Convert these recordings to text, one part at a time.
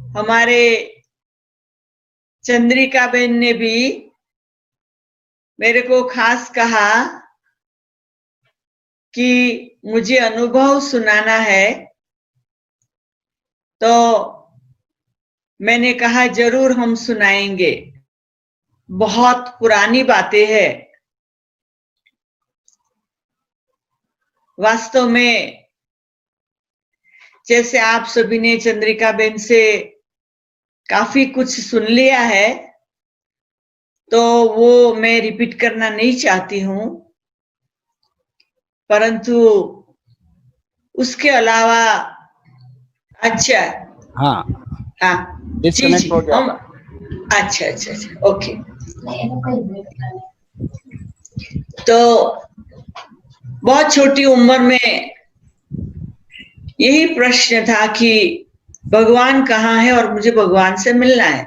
हमारे चंद्रिका बहन ने भी मेरे को खास कहा कि मुझे अनुभव सुनाना है, तो मैंने कहा जरूर हम सुनाएंगे। बहुत पुरानी बातें हैं। वास्तव में जैसे आप सभी ने चंद्रिका बहन से काफी कुछ सुन लिया है, तो वो मैं रिपीट करना नहीं चाहती हूँ, परंतु उसके अलावा अच्छा हाँ हाँ जी डिस्कनेक्ट जी हो गया हम था। अच्छा अच्छा अच्छा ओके। तो बहुत छोटी उम्र में यही प्रश्न था कि भगवान कहाँ है और मुझे भगवान से मिलना है।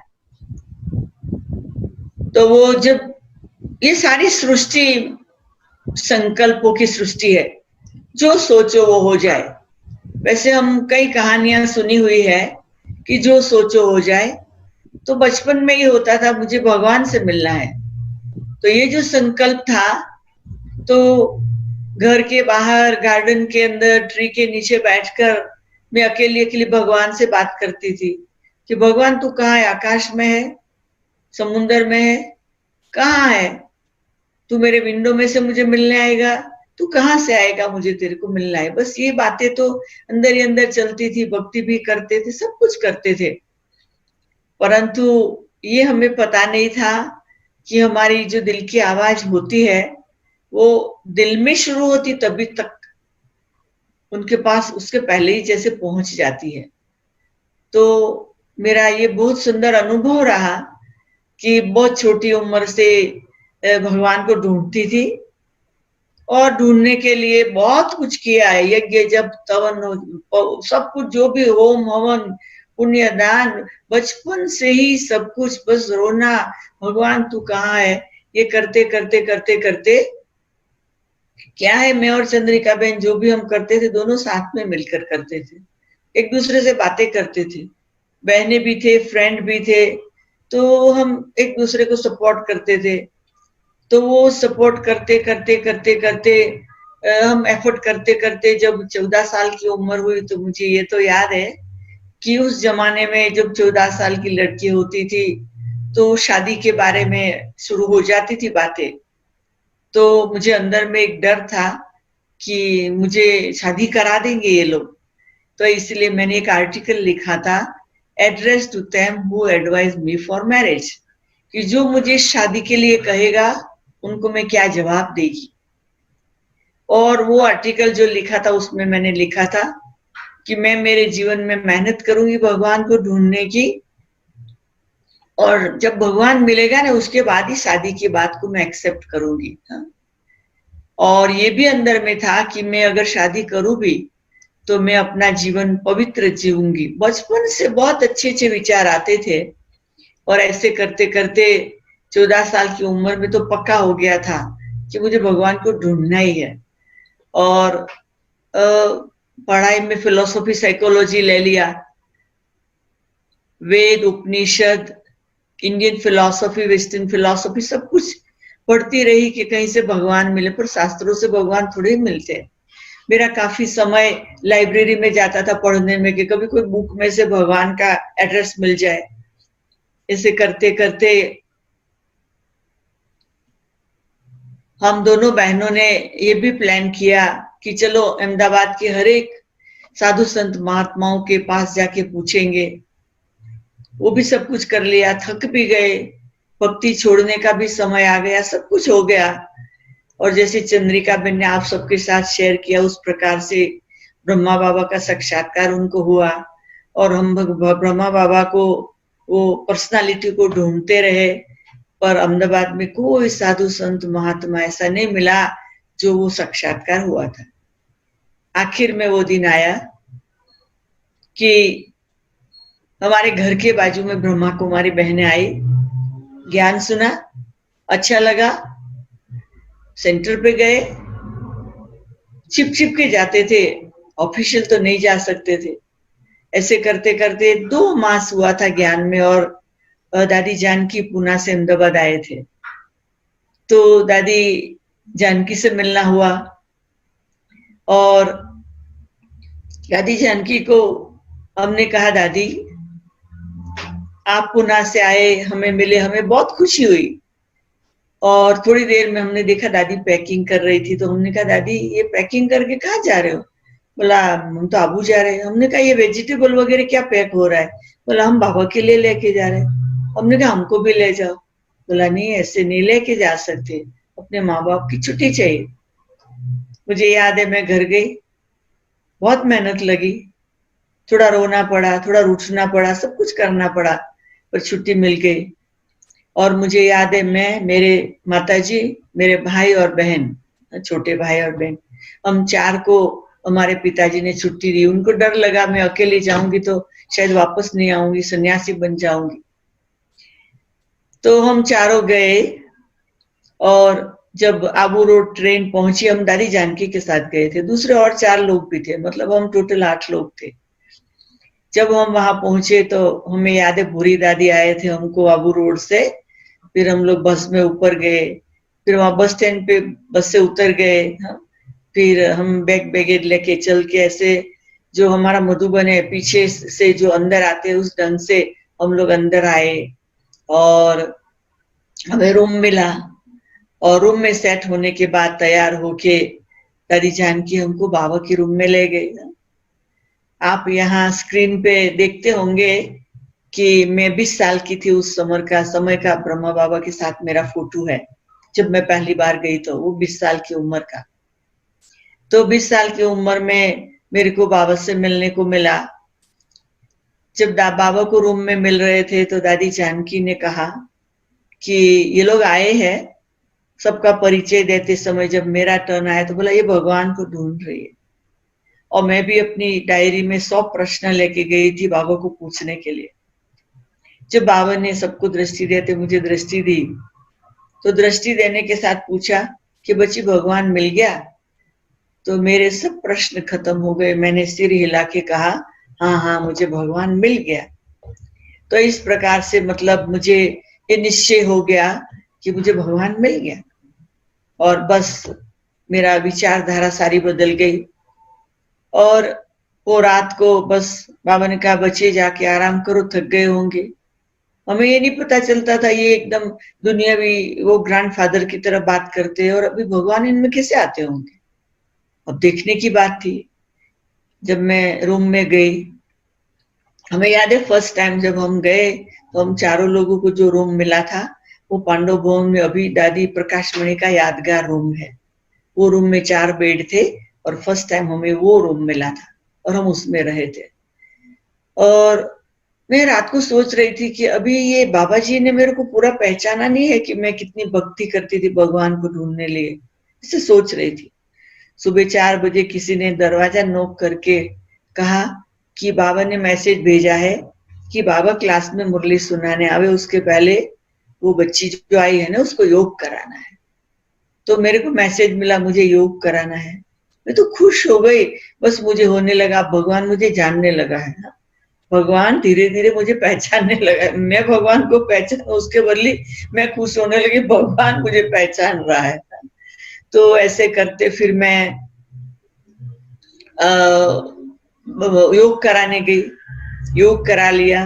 तो वो जब ये सारी सृष्टि संकल्पों की सृष्टि है, जो सोचो वो हो जाए। वैसे हम कई कहानियां सुनी हुई है कि जो सोचो हो जाए, तो बचपन में ही होता था मुझे भगवान से मिलना है। तो ये जो संकल्प था, तो घर के बाहर गार्डन के अंदर ट्री के नीचे बैठकर मैं अकेली अकेली भगवान से बात करती थी कि भगवान तू कहाँ है? आकाश में है, समुन्द्र में है, कहाँ है? तू मेरे विंडो में से मुझे मिलने आएगा? तू कहाँ से आएगा? मुझे तेरे को मिलना है। बस ये बातें तो अंदर ही अंदर चलती थी। भक्ति भी करते थे, सब कुछ करते थे, परंतु ये हमें पता नहीं था कि हमारी जो दिल की आवाज होती है वो दिल में शुरू होती तभी तक उनके पास उसके पहले ही जैसे पहुंच जाती है। तो मेरा ये बहुत सुंदर अनुभव रहा कि बहुत छोटी उम्र से भगवान को ढूंढती थी और ढूंढने के लिए बहुत कुछ किया है। यज्ञ जप तवन सब कुछ, जो भी होम हवन पुण्य दान, बचपन से ही सब कुछ। बस रोना, भगवान तू कहाँ है, ये करते करते करते करते क्या है, मैं और चंद्रिका बहन जो भी हम करते थे दोनों साथ में मिलकर करते थे। एक दूसरे से बातें करते थे, बहनें भी थे, फ्रेंड भी थे, तो हम एक दूसरे को सपोर्ट करते थे। तो वो सपोर्ट करते करते करते करते हम एफर्ट करते करते जब 14 साल की उम्र हुई, तो मुझे ये तो याद है कि उस जमाने में जब 14 साल की लड़की होती थी तो शादी के बारे में शुरू हो जाती थी बातें। तो मुझे अंदर में एक डर था कि मुझे शादी करा देंगे ये लोग। तो इसलिए मैंने एक आर्टिकल लिखा था, address to them who advise me for marriage, कि जो मुझे शादी के लिए कहेगा उनको मैं क्या जवाब देगी। और वो आर्टिकल जो लिखा था उसमें मैंने लिखा था कि मैं मेरे जीवन में मेहनत करूंगी भगवान को ढूंढने की, और जब भगवान मिलेगा ना उसके बाद ही शादी की बात को मैं एक्सेप्ट करूंगी। और ये भी अंदर में था कि मैं अगर शादी करूं भी तो मैं अपना जीवन पवित्र जीऊंगी। बचपन से बहुत अच्छे अच्छे विचार आते थे और ऐसे करते करते 14 साल की उम्र में तो पक्का हो गया था कि मुझे भगवान को ढूंढना ही है। और पढ़ाई में फिलोसॉफी साइकोलॉजी ले लिया, वेद उपनिषद, इंडियन फिलोसॉफी, वेस्टर्न फिलोसॉफी, सब कुछ पढ़ती रही कि कहीं से भगवान मिले, पर शास्त्रों से भगवान थोड़े ही मिलते हैं। मेरा काफी समय लाइब्रेरी में जाता था पढ़ने में कि कभी कोई बुक में से भगवान का एड्रेस मिल जाए। ऐसे करते करते हम दोनों बहनों ने ये भी प्लान किया कि चलो अहमदाबाद के हर एक साधु संत महात्माओं के पास जाके पूछेंगे। वो भी सब कुछ कर लिया, थक भी गए, भक्ति छोड़ने का भी समय आ गया, सब कुछ हो गया। और जैसे चंद्रिका बहन ने आप सबके साथ शेयर किया उस प्रकार से ब्रह्मा बाबा का साक्षात्कार उनको हुआ और हम ब्रह्मा बाबा को, वो पर्सनालिटी को ढूंढते रहे, पर अहमदाबाद में कोई साधु संत महात्मा ऐसा नहीं मिला जो वो साक्षात्कार हुआ था। आखिर में वो दिन आया कि हमारे घर के बाजू में ब्रह्मा कुमारी बहनें आई, ज्ञान सुना, अच्छा लगा, सेंटर पे गए, छिप छिप के जाते थे, ऑफिशियल तो नहीं जा सकते थे। ऐसे करते करते 2 मास हुआ था ज्ञान में, और दादी जानकी पूना से अहमदाबाद आए थे। तो दादी जानकी से मिलना हुआ, और दादी जानकी को हमने कहा, दादी आप पुणे से आए, हमें मिले, हमें बहुत खुशी हुई। और थोड़ी देर में हमने देखा दादी पैकिंग कर रही थी, तो हमने कहा, दादी ये पैकिंग करके कहाँ जा रहे हो? बोला, हम तो आबू जा रहे हैं। हमने कहा, ये वेजिटेबल वगैरह क्या पैक हो रहा है? बोला, हम बाबा के लिए लेके जा रहे हैं। हमने कहा, हमको भी ले जाओ। बोला, नहीं, ऐसे नहीं लेके जा सकते, अपने माँ बाप की छुट्टी चाहिए। मुझे याद है, मैं घर गई, बहुत मेहनत लगी, थोड़ा रोना पड़ा, थोड़ा रूठना पड़ा, सब कुछ करना पड़ा, पर छुट्टी मिल गई। और मुझे याद है, मैं, मेरे माताजी, मेरे भाई और बहन, छोटे भाई और बहन, हम 4 को हमारे पिताजी ने छुट्टी दी। उनको डर लगा मैं अकेले जाऊंगी तो शायद वापस नहीं आऊंगी, सन्यासी बन जाऊंगी। तो हम चारों गए, और जब आबू रोड ट्रेन पहुंची, हम दादी जानकी के साथ गए थे, दूसरे और 4 लोग भी थे, मतलब हम टोटल 8 लोग थे। जब हम वहां पहुंचे तो हमें याद है, भूरी दादी आए थे हमको आबू रोड से, फिर हम लोग बस में ऊपर गए, फिर वहां बस स्टैंड पे बस से उतर गए। फिर हम बैग बैगेज लेके चल के, ऐसे जो हमारा मधुबन है पीछे से जो अंदर आते हैं उस ढंग से हम लोग अंदर आए, और हमें रूम मिला। और रूम में सेट होने के बाद तैयार होके दादी जानकी हमको बाबा के रूम में ले गए। आप यहाँ स्क्रीन पे देखते होंगे कि मैं 20 साल की थी उस समय का ब्रह्मा बाबा के साथ मेरा फोटो है। जब मैं पहली बार गई तो वो 20 साल की उम्र का। तो 20 साल की उम्र में मेरे को बाबा से मिलने को मिला। जब बाबा को रूम में मिल रहे थे तो दादी जानकी ने कहा कि ये लोग आए हैं, सबका परिचय देते समय जब मेरा टर्न आया तो बोला, ये भगवान को ढूंढ रही है। और मैं भी अपनी डायरी में 100 प्रश्न लेके गई थी बाबा को पूछने के लिए। जब बाबा ने सबको दृष्टि देते मुझे दृष्टि दी, तो दृष्टि देने के साथ पूछा कि बच्ची भगवान मिल गया? तो मेरे सब प्रश्न खत्म हो गए। मैंने सिर हिला के कहा, हाँ हाँ, मुझे भगवान मिल गया। तो इस प्रकार से मतलब मुझे ये निश्चय हो गया कि मुझे भगवान मिल गया, और बस मेरा विचारधारा सारी बदल गई। और वो रात को बस बाबा ने कहा, बच्चे जाके आराम करो, थक गए होंगे। हमें ये नहीं पता चलता था, ये एकदम दुनियावी वो ग्रैंडफादर की तरह बात करते हैं, और अभी भगवान इनमें कैसे आते होंगे। अब देखने की बात थी। जब मैं रूम में गई, हमें याद है फर्स्ट टाइम जब हम गए तो हम चारों लोगों को जो रूम मिला था वो पांडव भवन में अभी दादी प्रकाश मणि का यादगार रूम है। वो रूम में 4 बेड थे, और फर्स्ट टाइम हमें वो रूम मिला था और हम उसमें रहे थे। और मैं रात को सोच रही थी कि अभी ये बाबा जी ने मेरे को पूरा पहचाना नहीं है कि मैं कितनी भक्ति करती थी भगवान को ढूंढने लिए, इसे सोच रही थी। सुबह 4 बजे किसी ने दरवाजा नॉक करके कहा कि बाबा ने मैसेज भेजा है कि बाबा क्लास में मुरली सुनाने आवे, उसके पहले वो बच्ची जो आई है ना उसको योग कराना है। तो मेरे को मैसेज मिला मुझे योग कराना है। मैं तो खुश हो गई, बस मुझे होने लगा भगवान मुझे जानने लगा है ना, भगवान धीरे धीरे मुझे पहचानने लगा। मैं भगवान को पहचान, उसके बदले मैं खुश होने लगी भगवान मुझे पहचान रहा है। तो ऐसे करते फिर मैं योग कराने गई, योग करा लिया।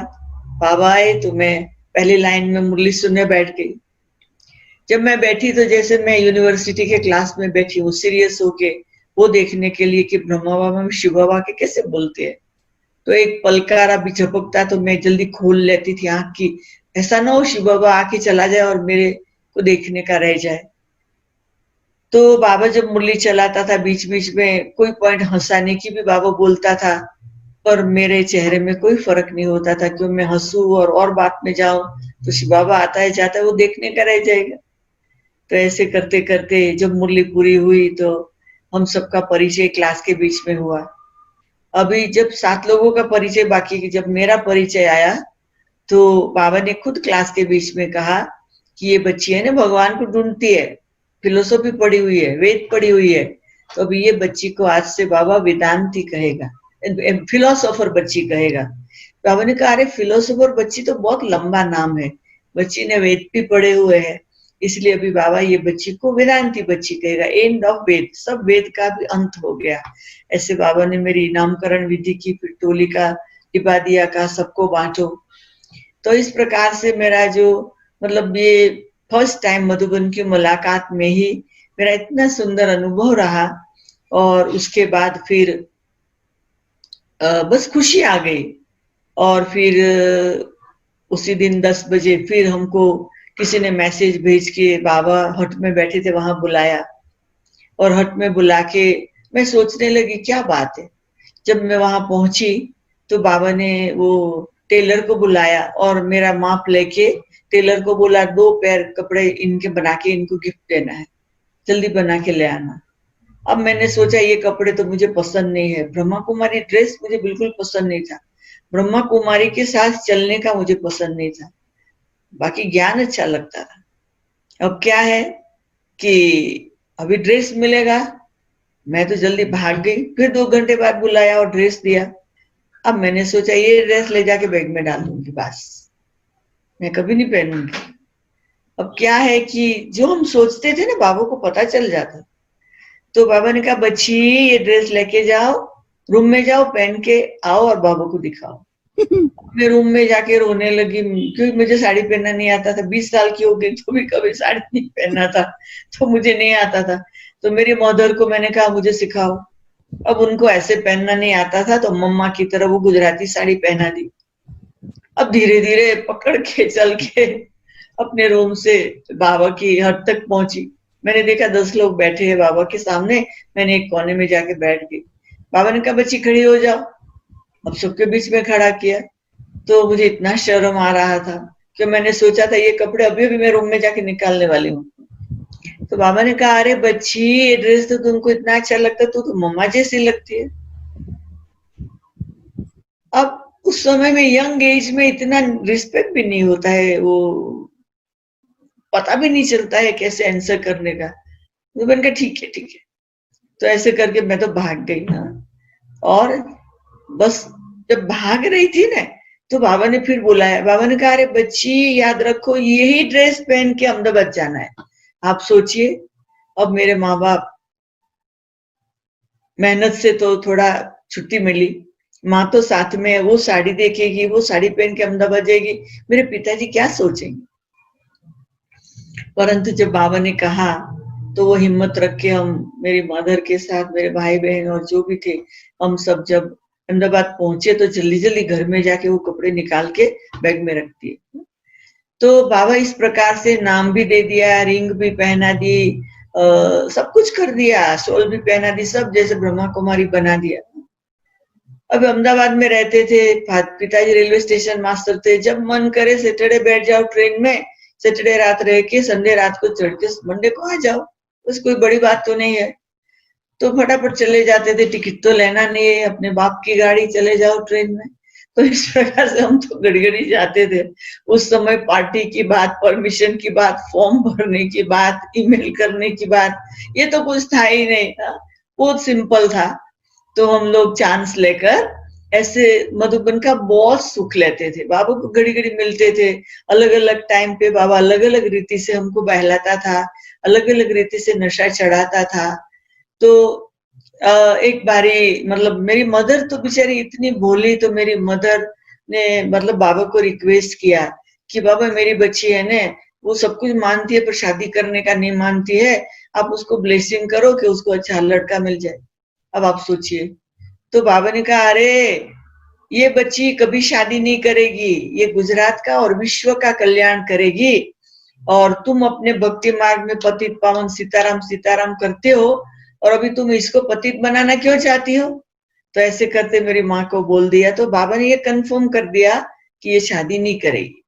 बाबा आए तो मैं पहली लाइन में मुरली सुनने बैठ गई। जब मैं बैठी तो जैसे मैं यूनिवर्सिटी के क्लास में बैठी हूँ सीरियस होके, वो देखने के लिए कि ब्रह्मा बाबा में शिव बाबा के कैसे बोलते हैं। तो एक पलकारा भी झपकता तो मैं जल्दी खोल लेती थी आंख की, ऐसा ना हो शिव बाबा आके चला जाए और मेरे को देखने का रह जाए। तो बाबा जब मुरली चलाता था बीच बीच में कोई पॉइंट हंसाने की भी बाबा बोलता था, पर मेरे चेहरे में कोई फर्क नहीं होता था, क्यों मैं हंसू और बात में जाऊं तो शिव बाबा आता है जाता है, वो देखने का रह जाएगा। तो ऐसे करते करते जब मुरली पूरी हुई तो हम सबका परिचय क्लास के बीच में हुआ। अभी जब 7 लोगों का परिचय बाकी, जब मेरा परिचय आया तो बाबा ने खुद क्लास के बीच में कहा कि ये बच्ची है ना भगवान को ढूंढती है, फिलोसॉफी पढ़ी हुई है, वेद पढ़ी हुई है, तो अभी ये बच्ची को आज से बाबा वेदांती कहेगा। फिलोसोफर बच्ची कहेगा। बाबा ने कहा अरे फिलोसोफर बच्ची तो बहुत लंबा नाम है, बच्ची ने वेद भी पढ़े हुए हैं, इसलिए अभी बाबा ये बच्ची को वेदांती बच्ची कहेगा, एंड ऑफ वेद, सब वेद का भी अंत हो गया। ऐसे बाबा ने मेरी नामकरण विधि की, फिर टोली का डिब्बा दिया, कहा सबको बांटो। तो इस प्रकार से मेरा जो मतलब ये फर्स्ट टाइम मधुबन की मुलाकात में ही मेरा इतना सुंदर अनुभव रहा, और उसके बाद फिर बस खुशी आ गई। और फिर उसी दिन 10 बजे फिर हमको किसी ने मैसेज भेज के बाबा हट में बैठे थे वहां बुलाया, और हट में बुला के मैं सोचने लगी क्या बात है। जब मैं वहां पहुंची तो बाबा ने वो टेलर को बुलाया और मेरा माप लेके टेलर को बोला 2 पैर कपड़े इनके बना के इनको गिफ्ट देना है, जल्दी बना के ले आना। अब मैंने सोचा ये कपड़े तो मुझे पसंद नहीं है, ब्रह्मा कुमारी ड्रेस मुझे बिल्कुल पसंद नहीं था, ब्रह्मा कुमारी के साथ चलने का मुझे पसंद नहीं था, बाकी ज्ञान अच्छा लगता था। अब क्या है कि अभी ड्रेस मिलेगा, मैं तो जल्दी भाग गई, फिर 2 घंटे बाद बुलाया और ड्रेस दिया। अब मैंने सोचा ये ड्रेस ले जाके बैग में डाल दूंगी, बस मैं कभी नहीं पहनूंगी। अब क्या है कि जो हम सोचते थे ना बाबा को पता चल जाता। तो बाबा ने कहा बच्ची ये ड्रेस लेके जाओ, रूम में जाओ, पहन के आओ और बाबा को दिखाओ। मैं रूम में जाके रोने लगी, क्योंकि मुझे साड़ी पहनना नहीं आता था, 20 साल की हो गई तो भी कभी साड़ी नहीं पहनना था, तो मुझे नहीं आता था। तो मेरी मदर को मैंने कहा मुझे सिखाओ। अब उनको ऐसे पहनना नहीं आता था, तो मम्मा की तरह वो गुजराती साड़ी पहना दी। अब धीरे धीरे पकड़ के चल के अपने रूम से बाबा की हट तक पहुंची। मैंने देखा 10 लोग बैठे हैं बाबा के सामने, मैंने एक कोने में जाके बैठ गई। बाबा ने कहा बच्ची खड़ी हो जाओ, अब सबके बीच में खड़ा किया। तो मुझे इतना शर्म आ रहा था कि मैंने सोचा था ये कपड़े अभी अभी मैं रूम में जाके निकालने वाली हूँ। तो बाबा ने कहा अरे बच्ची ये ड्रेस तो तुमको इतना अच्छा लगता, तू तो मम्मा जैसी लगती है। अब उस समय में यंग एज में इतना रिस्पेक्ट भी नहीं होता है, वो पता भी नहीं चलता है कैसे आंसर करने का। तो मैंने कहा ठीक है ठीक है, तो ऐसे करके मैं तो भाग गई ना। और बस जब भाग रही थी ना तो बाबा ने फिर बुलाया। बाबा ने कहा अरे बच्ची याद रखो यही ड्रेस पहन के अहमदाबाद जाना है। आप सोचिए, अब मेरे माँ बाप मेहनत से तो थोड़ा छुट्टी मिली, माँ तो साथ में, वो साड़ी देखेगी, वो साड़ी पहन के अहमदाबाद जाएगी, मेरे पिताजी क्या सोचेंगे। परंतु जब बाबा ने कहा तो वो हिम्मत रख के हम, मेरी मदर के साथ मेरे भाई बहन और जो भी थे, हम सब जब अहमदाबाद पहुंचे तो जल्दी जल्दी घर में जाके वो कपड़े निकाल के बैग में रख दिए। तो बाबा इस प्रकार से नाम भी दे दिया, रिंग भी पहना दी, सब कुछ कर दिया, शॉल भी पहना दी, सब जैसे ब्रह्मा कुमारी बना दिया। अब अहमदाबाद में रहते थे, पिताजी रेलवे स्टेशन मास्टर थे, जब मन करे सैटरडे बैठ जाओ ट्रेन में, सैटरडे रात रह के संडे रात को चढ़ के मंडे को आ जाओ, बस कोई बड़ी बात तो नहीं है। तो फटाफट चले जाते थे, टिकट तो लेना नहीं है, अपने बाप की गाड़ी, चले जाओ ट्रेन में। तो इस प्रकार से हम तो गड़गड़ी जाते थे। उस समय पार्टी की बात, परमिशन की बात, फॉर्म भरने की बात, ईमेल करने की बात, ये तो कुछ था ही नहीं था, बहुत सिंपल था। तो हम लोग चांस लेकर ऐसे मधुबन का बहुत सुख लेते थे। बाबा को घड़ी घड़ी मिलते थे, अलग अलग टाइम पे बाबा अलग अलग रीति से हमको बहलाता था, अलग अलग रीति से नशा चढ़ाता था। तो एक बारी मतलब मेरी मदर तो बेचारी इतनी भोली, तो मेरी मदर ने मतलब बाबा को रिक्वेस्ट किया कि बाबा मेरी बच्ची है ना, वो सब कुछ मानती है पर शादी करने का नहीं मानती है, आप उसको ब्लेसिंग करो कि उसको अच्छा लड़का मिल जाए। अब आप सोचिए, तो बाबा ने कहा अरे ये बच्ची कभी शादी नहीं करेगी, ये गुजरात का और विश्व का कल्याण करेगी, और तुम अपने भक्ति मार्ग में पतित पावन सीताराम सीताराम करते हो, और अभी तुम इसको पतित बनाना क्यों चाहती हो। तो ऐसे करते मेरी माँ को बोल दिया, तो बाबा ने ये कंफर्म कर दिया कि ये शादी नहीं करेगी।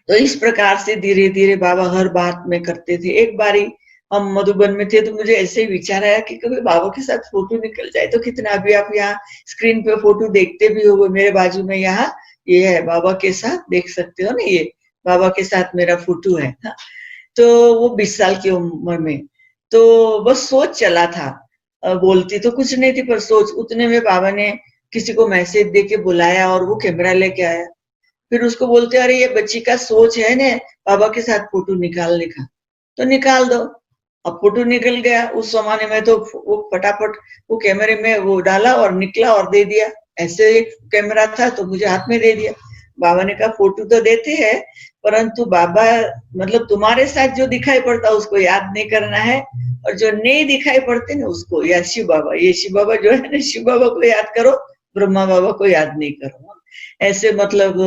तो इस प्रकार से धीरे धीरे बाबा हर बात में करते थे। एक बारी हम मधुबन में थे तो मुझे ऐसे ही विचार आया कि कभी बाबा के साथ फोटो निकल जाए तो कितना। अभी आप यहाँ स्क्रीन पे फोटो देखते भी हो, मेरे बाजू में यहाँ ये है बाबा के साथ, देख सकते हो ना, ये बाबा के साथ मेरा फोटो है। हाँ। तो वो 20 साल की उम्र में, तो बस सोच चला था बोलती तो कुछ नहीं थी, पर सोच उतने में बाबा ने किसी को मैसेज दे के बुलाया और वो कैमरा लेके आया। फिर उसको बोलते अरे ये बच्ची का सोच है ना बाबा के साथ फोटो निकालने का, तो निकाल दो। अब फोटो निकल गया। उस जमाने में तो वो फटाफट वो कैमरे में वो डाला और निकला और दे दिया। ऐसे एक कैमरा था तो मुझे हाथ में दे दिया। बाबा ने कहा फोटो तो देते हैं, परंतु बाबा मतलब तुम्हारे साथ जो दिखाई पड़ता उसको याद नहीं करना है, और जो नहीं दिखाई पड़ते ना उसको, या शिव बाबा, ये शिव बाबा जो है ना, शिव बाबा को याद करो, ब्रह्मा बाबा को याद नहीं करो। ऐसे मतलब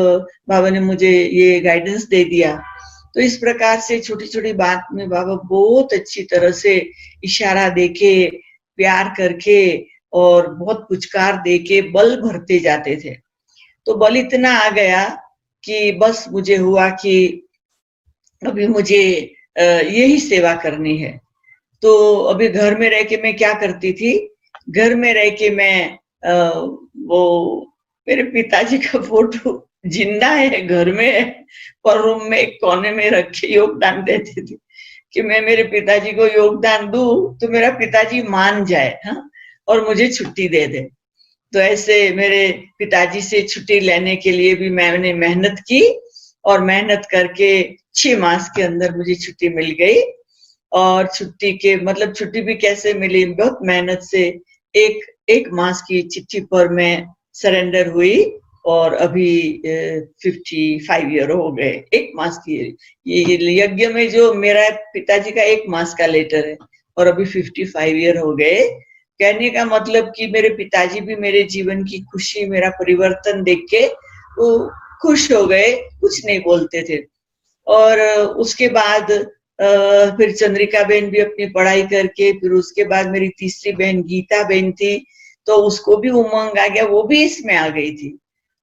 बाबा ने मुझे ये गाइडेंस दे दिया। तो इस प्रकार से छोटी छोटी बात में बाबा बहुत अच्छी तरह से इशारा देके, प्यार करके और बहुत पुचकार देके बल भरते जाते थे। तो बल इतना आ गया कि बस मुझे हुआ कि अभी मुझे यही सेवा करनी है। तो अभी घर में रह के मैं क्या करती थी, घर में रह के मैं वो मेरे पिताजी का फोटो जिंदा है घर में, पर रूम में एक कोने में रख के योगदान देती थी कि मैं मेरे पिताजी को योगदान दूं तो मेरा पिताजी मान जाए, हाँ, और मुझे छुट्टी दे दे। तो ऐसे मेरे पिताजी से छुट्टी लेने के लिए भी मैंने मेहनत की, और मेहनत करके 6 मास के अंदर मुझे छुट्टी मिल गई। और छुट्टी के मतलब छुट्टी भी कैसे मिली, बहुत मेहनत से एक मास की चिट्ठी पर मैं सरेंडर हुई, और अभी 55 ईयर हो गए। 1 मास की ये यज्ञ में जो मेरा पिताजी का 1 मास का लेटर है, और अभी 55 ईयर हो गए। कहने का मतलब कि मेरे पिताजी भी मेरे जीवन की खुशी, मेरा परिवर्तन देख के वो खुश हो गए, कुछ नहीं बोलते थे। और उसके बाद फिर चंद्रिका बहन भी अपनी पढ़ाई करके, फिर उसके बाद मेरी तीसरी बहन गीता बहन थी, तो उसको भी उमंग आ गया, वो भी इसमें आ गई थी।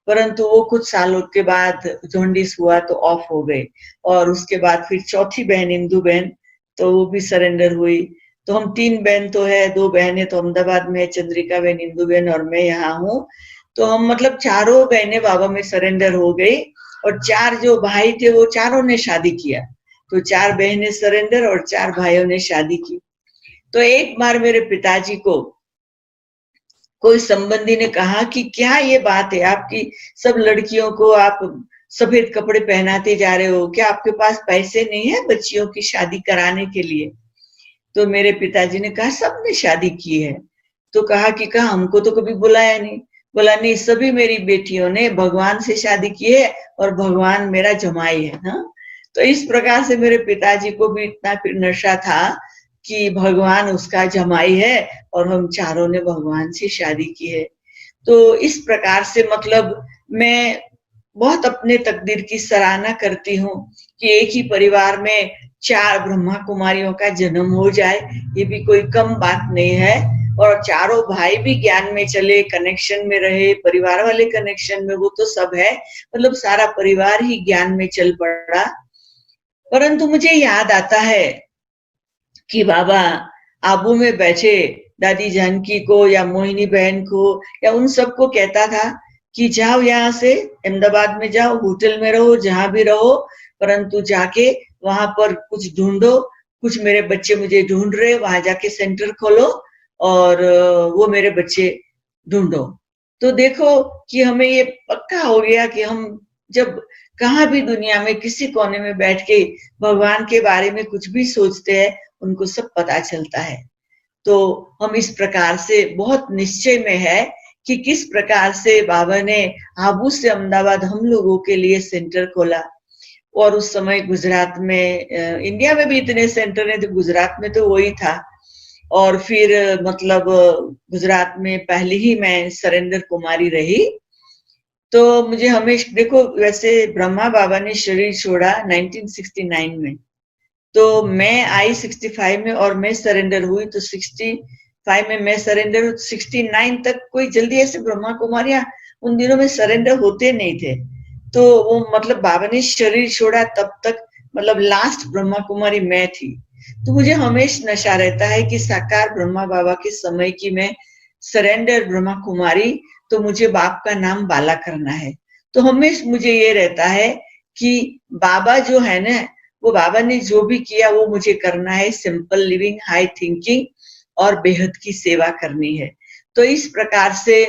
परंतु वो कुछ सालों के बाद जॉन्डिस हुआ तो ऑफ हो गई। और उसके बाद फिर चौथी बहन इंदु बहन, तो वो भी सरेंडर हुई। तो हम 3 बहन तो है, 2 बहनें तो अहमदाबाद में है, चंद्रिका बहन, इंदु बहन और मैं यहाँ हूँ। तो हम मतलब चारों बहनें बाबा में सरेंडर हो गई, और 4 जो भाई थे वो चारों ने शादी किया। तो 4 बहनें सरेंडर और 4 भाइयों ने शादी की। तो एक बार मेरे पिताजी को कोई संबंधी ने कहा कि क्या ये बात है, आपकी सब लड़कियों को आप सफेद कपड़े पहनाते जा रहे हो, क्या आपके पास पैसे नहीं है बच्चियों की शादी कराने के लिए? तो मेरे पिताजी ने कहा सबने शादी की है। तो कहा हमको तो कभी बुलाया नहीं। बोला नहीं, सभी मेरी बेटियों ने भगवान से शादी की है, और भगवान मेरा जमाई है। हाँ, तो इस प्रकार से मेरे पिताजी को भी इतना फिर नशा था कि भगवान उसका जमाई है, और हम चारों ने भगवान से शादी की है। तो इस प्रकार से मतलब मैं बहुत अपने तकदीर की सराहना करती हूँ कि एक ही परिवार में 4 ब्रह्मा कुमारियों का जन्म हो जाए, ये भी कोई कम बात नहीं है। और चारों भाई भी ज्ञान में चले, कनेक्शन में रहे, परिवार वाले कनेक्शन में, वो तो सब है, मतलब सारा परिवार ही ज्ञान में चल पड़ा। परंतु मुझे याद आता है कि बाबा आबू में बैठे दादी जानकी को या मोहिनी बहन को या उन सबको कहता था कि जाओ यहाँ से, अहमदाबाद में जाओ, होटल में रहो, जहां भी रहो, परंतु जाके वहां पर कुछ ढूंढो, कुछ मेरे बच्चे मुझे ढूंढ रहे, वहां जाके सेंटर खोलो और वो मेरे बच्चे ढूंढो। तो देखो कि हमें ये पक्का हो गया कि हम जब कहाँ भी दुनिया में किसी कोने में बैठ के भगवान के बारे में कुछ भी सोचते हैं, उनको सब पता चलता है। तो हम इस प्रकार से बहुत निश्चय में है कि किस प्रकार से बाबा ने आबू से अहमदाबाद हम लोगों के लिए सेंटर खोला। और उस समय गुजरात में, इंडिया में भी इतने सेंटर हैं, तो गुजरात में तो वही था। और फिर मतलब गुजरात में पहले ही मैं सरेंडर कुमारी रही। तो मुझे हमेशा देखो, वैसे ब्रह्मा बाबा ने शरीर छोड़ा 1969 में, तो मैं आई 65 में और मैं सरेंडर हुई। तो 65 में मैं सरेंडर हुई, 69 तक कोई जल्दी ऐसे ब्रह्मा कुमारियां उन दिनों में सरेंडर होते नहीं थे। तो वो मतलब बाबा ने शरीर छोड़ा तब तक मतलब लास्ट ब्रह्मा कुमारी मैं थी। तो मुझे हमेशा नशा रहता है कि साकार ब्रह्मा बाबा के समय की मैं सरेंडर ब्रह्मा कुमारी, तो मुझे बाप का नाम बाला करना है। तो हमेशा मुझे ये रहता है कि बाबा जो है ना, वो बाबा ने जो भी किया वो मुझे करना है, सिंपल लिविंग, हाई थिंकिंग, और बेहद की सेवा करनी है। तो इस प्रकार से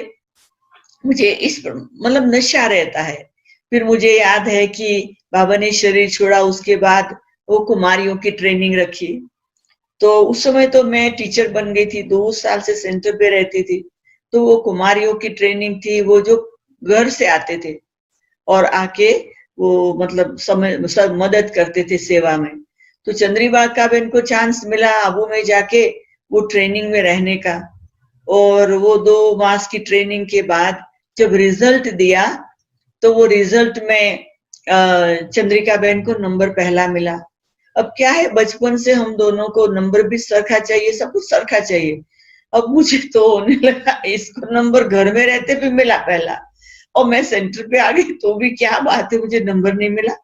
मुझे इस मतलब नशा रहता है। फिर मुझे याद है कि बाबा ने शरीर छोड़ा, उसके बाद वो कुमारियों की ट्रेनिंग रखी। तो उस समय तो मैं टीचर बन गई थी, 2 साल से सेंटर पे रहती थी। तो वो कुमारियों की ट्रेनिंग थी, वो जो घर से आते थे और आके वो मतलब समय सब मदद करते थे सेवा में। तो चंद्रिबा का बहन को चांस मिला आबू में जाके वो ट्रेनिंग में रहने का। और वो 2 मास की ट्रेनिंग के बाद जब रिजल्ट दिया, तो वो रिजल्ट में चंद्रिका बहन को नंबर पहला मिला। अब क्या है, बचपन से हम दोनों को नंबर भी सरखा चाहिए, सब कुछ सरखा चाहिए। अब मुझे तो होने लगा इसको नंबर घर में रहते भी मिला पहला, और मैं सेंटर पे आ गई तो भी क्या बात है, मुझे नंबर नहीं मिला।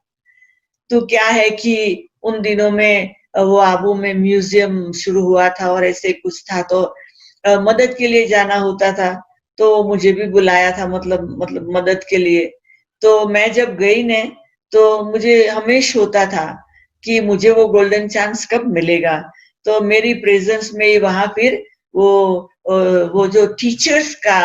तो क्या है कि उन दिनों में वो आबू में म्यूजियम शुरू हुआ था और ऐसे कुछ था, तो मदद के लिए जाना होता था। तो मुझे भी बुलाया था, मतलब मदद के लिए। तो मैं जब गई ने, तो मुझे हमेशा होता था कि मुझे वो गोल्डन चांस कब मिलेगा। तो मेरी प्रेजेंस में ही वहां फिर वो जो टीचर्स का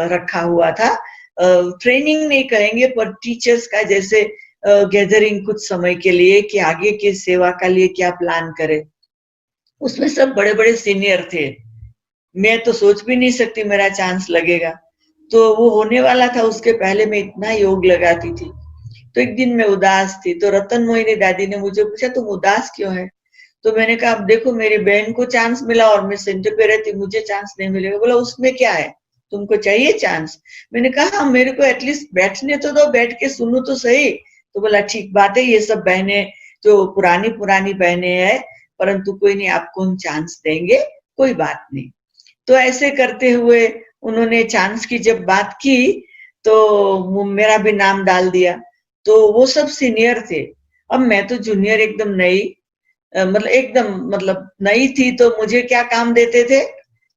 रखा हुआ था, ट्रेनिंग नहीं कहेंगे पर टीचर्स का जैसे गैदरिंग कुछ समय के लिए कि आगे की सेवा का लिए क्या प्लान करे। उसमें सब बड़े बड़े सीनियर थे, मैं तो सोच भी नहीं सकती मेरा चांस लगेगा। तो वो होने वाला था, उसके पहले मैं इतना योग लगाती थी। तो एक दिन मैं उदास थी, तो रतन मोहिनी दादी ने मुझे पूछा तुम उदास क्यों है। तो मैंने कहा अब देखो मेरी बहन को चांस मिला और मैं सेंटर पे रहती, मुझे चांस नहीं मिलेगा। बोला उसमें क्या है, तुमको चाहिए चांस। मैंने कहा हाँ, मेरे को एटलीस्ट बैठने तो दो, बैठ के सुनू तो सही। तो बोला ठीक बात है, ये सब बहनें जो पुरानी पुरानी बहनें हैं, परंतु कोई नहीं, आपको हम चांस देंगे, कोई बात नहीं। तो ऐसे करते हुए उन्होंने चांस की जब बात की, तो मेरा भी नाम डाल दिया। तो वो सब सीनियर थे, अब मैं तो जूनियर एकदम नई, मतलब नई थी। तो मुझे क्या काम देते थे,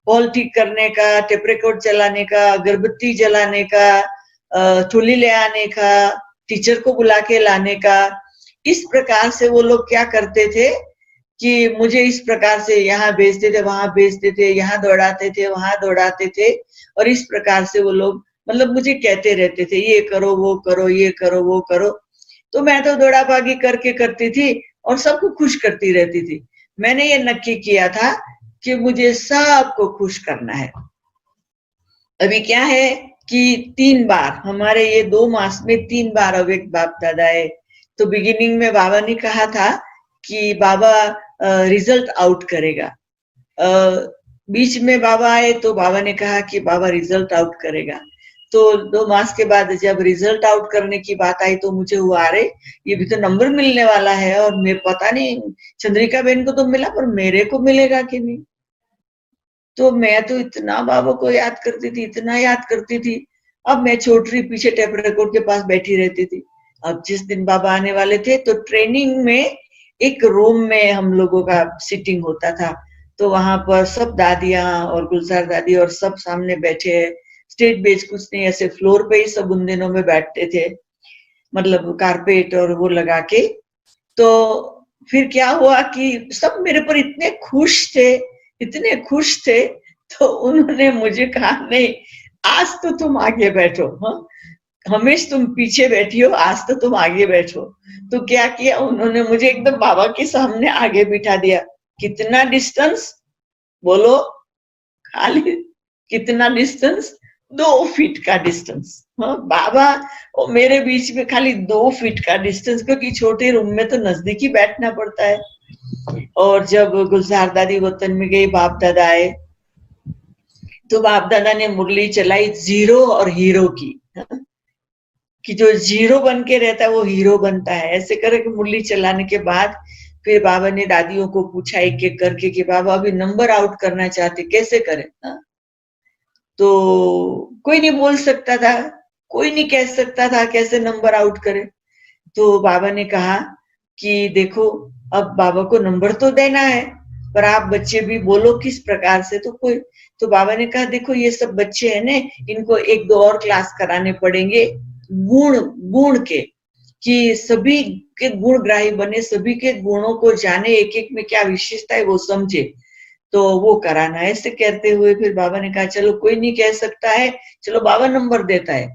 पॉल ठीक करने का, टेप रिकॉर्ड चलाने का, अगरबत्ती जलाने का, ठुली ले आने का, टीचर को बुला के लाने का। इस प्रकार से वो लोग क्या करते थे कि मुझे इस प्रकार से यहाँ भेजते थे, वहां भेजते थे, यहाँ दौड़ाते थे, वहां दौड़ाते थे। और इस प्रकार से वो लोग मतलब मुझे कहते रहते थे ये करो, वो करो, ये करो, वो करो। तो मैं तो दौड़ा भागी करके करती थी और सबको खुश करती रहती थी। मैंने ये नक्की किया था कि मुझे सबको खुश करना है। अभी क्या है कि 3 बार हमारे ये 2 मास में 3 बार अवेक बाप दादा है। तो बिगिनिंग में बाबा ने कहा था कि बाबा रिजल्ट आउट करेगा। बीच में बाबा आए तो बाबा ने कहा कि बाबा रिजल्ट आउट करेगा। तो 2 मास के बाद जब रिजल्ट आउट करने की बात आई तो मुझे हुआ अरे ये भी तो नंबर मिलने वाला है, और मेरे पता नहीं चंद्रिका बहन को तो मिला पर मेरे को मिलेगा कि नहीं। तो मैं तो इतना बाबा को याद करती थी, इतना याद करती थी। अब मैं छोड़ रही पीछे टेप रिकॉर्ड के पास बैठी रहती थी। अब जिस दिन बाबा आने वाले थे तो ट्रेनिंग में एक रूम में हम लोगों का सिटिंग होता था। तो वहां पर सब दादियां और गुलजार दादी और सब सामने बैठे हैं। स्टेज बेज कुछ नहीं, ऐसे फ्लोर पे ही सब उन दिनों में बैठते थे, मतलब कारपेट और वो लगा के। तो फिर क्या हुआ कि सब मेरे पर इतने खुश थे, इतने खुश थे। तो उन्होंने मुझे कहा नहीं, आज तो तुम आगे बैठो, हाँ हमेश तुम पीछे बैठी हो, आज तो तुम आगे बैठो। तो क्या किया उन्होंने, मुझे एकदम बाबा के सामने आगे बिठा दिया। कितना डिस्टेंस बोलो, खाली कितना डिस्टेंस, 2 फीट का डिस्टेंस। हाँ बाबा और मेरे बीच में खाली 2 फीट का डिस्टेंस, क्योंकि छोटे रूम में तो नजदीकी बैठना पड़ता है। और जब गुलजार दादी वतन में गई, बाप दादा आए, तो बाप दादा ने मुरली चलाई जीरो और हीरो की, कि जो जीरो बन के रहता है वो हीरो बनता है। ऐसे करके मुरली चलाने के बाद फिर बाबा ने दादियों को पूछा एक एक करके कि बाबा अभी नंबर आउट करना चाहते, कैसे करें। तो कोई नहीं बोल सकता था, कोई नहीं कह सकता था कैसे नंबर आउट करे। तो बाबा ने कहा कि देखो अब बाबा को नंबर तो देना है, पर आप बच्चे भी बोलो किस प्रकार से। तो कोई, तो बाबा ने कहा देखो ये सब बच्चे हैं ने, इनको 1-2 और क्लास कराने पड़ेंगे गुण गुण के, कि सभी के गुण ग्राही बने, सभी के गुणों को जाने, एक एक में क्या विशेषता है वो समझे। तो वो कराना है। ऐसे कहते हुए फिर बाबा ने कहा चलो कोई नहीं कह सकता है, चलो बाबा नंबर देता है।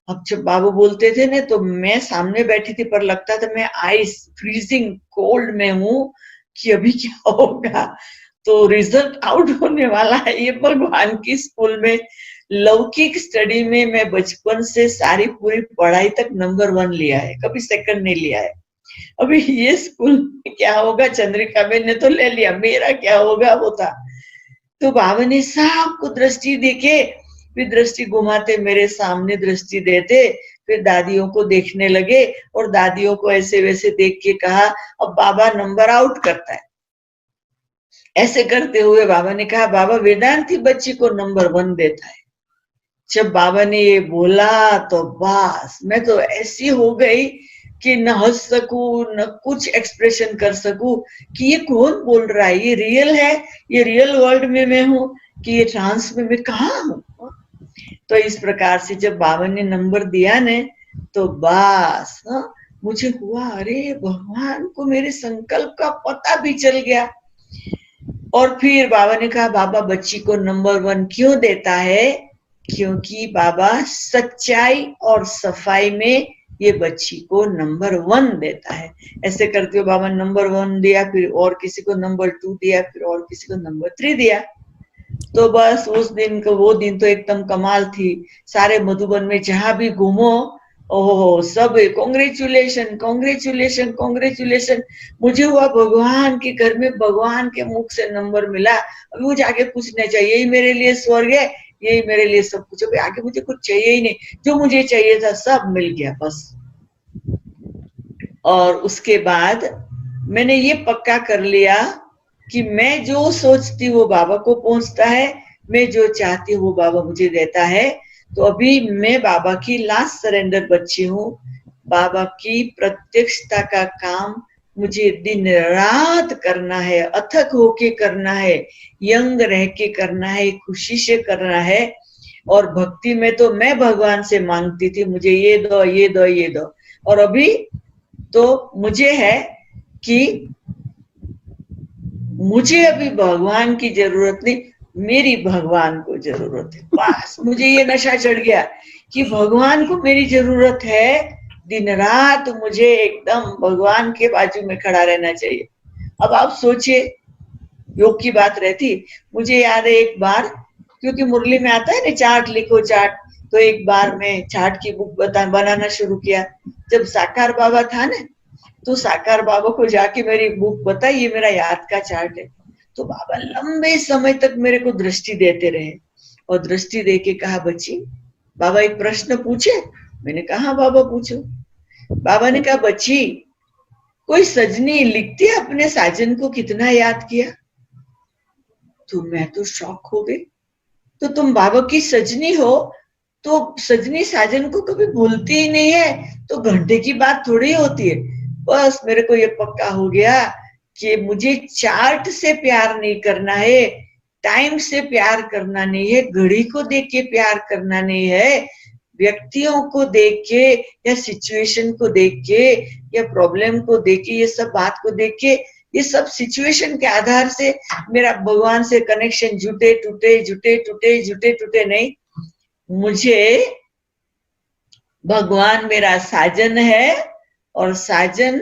अब जब बाबा बोलते थे ना तो मैं सामने बैठी थी, पर लगता था मैं आइस फ्रीजिंग कोल्ड में हूं कि अभी क्या होगा। तो रिजल्ट आउट होने वाला है। ये भगवान की स्कूल में लौकिक स्टडी में मैं बचपन से सारी पूरी पढ़ाई तक नंबर 1 लिया है, कभी सेकंड नहीं लिया है। अभी ये स्कूल में क्या होगा, चंद्रिका बेन ने तो ले लिया, मेरा क्या होगा वो था। तो बाबा ने सबको दृष्टि देके, फिर दृष्टि घुमाते मेरे सामने दृष्टि देते, फिर दादियों को देखने लगे और दादियों को ऐसे वैसे देख के कहा अब बाबा नंबर आउट करता है। ऐसे करते हुए बाबा ने कहा बाबा वेदांती बच्ची को नंबर 1 देता है। जब बाबा ने ये बोला तो बस मैं तो ऐसी हो गई कि न हंस सकूं न कुछ एक्सप्रेशन कर सकूं कि ये कौन बोल रहा है, ये रियल है, ये रियल वर्ल्ड में मैं हूं कि ये ट्रांस में मैं कहाँ हूं। तो इस प्रकार से जब बाबा ने नंबर दिया ने तो बस मुझे हुआ अरे भगवान को मेरे संकल्प का पता भी चल गया। और फिर बाबा ने कहा बाबा बच्ची को नंबर 1 क्यों देता है, क्योंकि बाबा सच्चाई और सफाई में ये बच्ची को नंबर 1 देता है। ऐसे करते हुए बाबा नंबर 1 दिया, फिर और किसी को नंबर 2 दिया, फिर और किसी को नंबर 3 दिया। तो बस उस दिन को वो दिन तो एकदम कमाल थी। सारे मधुबन में जहां भी घूमो ओहो सब कांग्रेचुलेशन कांग्रेचुलेशन कांग्रेचुलेशन। मुझे हुआ भगवान के घर में भगवान के मुख से नंबर मिला, अभी मुझे आगे कुछ नहीं चाहिए, यही मेरे लिए स्वर्ग है, यही मेरे लिए सब कुछ। अभी आगे मुझे कुछ चाहिए ही नहीं, जो मुझे चाहिए था सब मिल गया बस। और उसके बाद मैंने ये पक्का कर लिया कि मैं जो सोचती वो बाबा को पहुंचता है, मैं जो चाहती हूँ वो बाबा मुझे देता है। तो अभी मैं बाबा की लास्ट सरेंडर बच्ची हूँ। बाबा की प्रत्यक्षता का काम मुझे दिन रात करना है, अथक होके करना है, यंग रह के करना है, खुशी से करना है। और भक्ति में तो मैं भगवान से मांगती थी मुझे ये दो ये दो ये दो, और अभी तो मुझे है कि मुझे अभी भगवान की जरूरत नहीं, मेरी भगवान को जरूरत है। बस मुझे ये नशा चढ़ गया कि भगवान को मेरी जरूरत है। दिन रात मुझे एकदम भगवान के बाजू में खड़ा रहना चाहिए। अब आप सोचिए, योग की बात रहती, मुझे याद है एक बार, क्योंकि मुरली में आता है ना चार्ट लिखो चार्ट, तो एक बार मैं चार्ट की बुक बनाना शुरू किया। जब साकार बाबा था ना तो साकार बाबा को जाके मेरी बुक बताई, ये मेरा याद का चार्ट है। तो बाबा लंबे समय तक मेरे को दृष्टि देते रहे और दृष्टि देके कहा बच्ची बाबा एक प्रश्न पूछे। मैंने कहा बाबा पूछो। बाबा ने कहा बच्ची कोई सजनी लिखती है अपने साजन को कितना याद किया। तो मैं तो शॉक हो गई। तो तुम बाबा की सजनी हो तो सजनी साजन को कभी भूलती ही नहीं है, तो घंटे की बात थोड़ी होती है। बस मेरे को ये पक्का हो गया कि मुझे चार्ट से प्यार नहीं करना है, टाइम से प्यार करना नहीं है, घड़ी को देख के प्यार करना नहीं है, व्यक्तियों को देख के या सिचुएशन को देख के या प्रॉब्लम को देख के, ये सब बात को देख के, ये सब सिचुएशन के आधार से मेरा भगवान से कनेक्शन जुटे टूटे जुटे टूटे जुटे टूटे नहीं। मुझे भगवान मेरा साजन है और साजन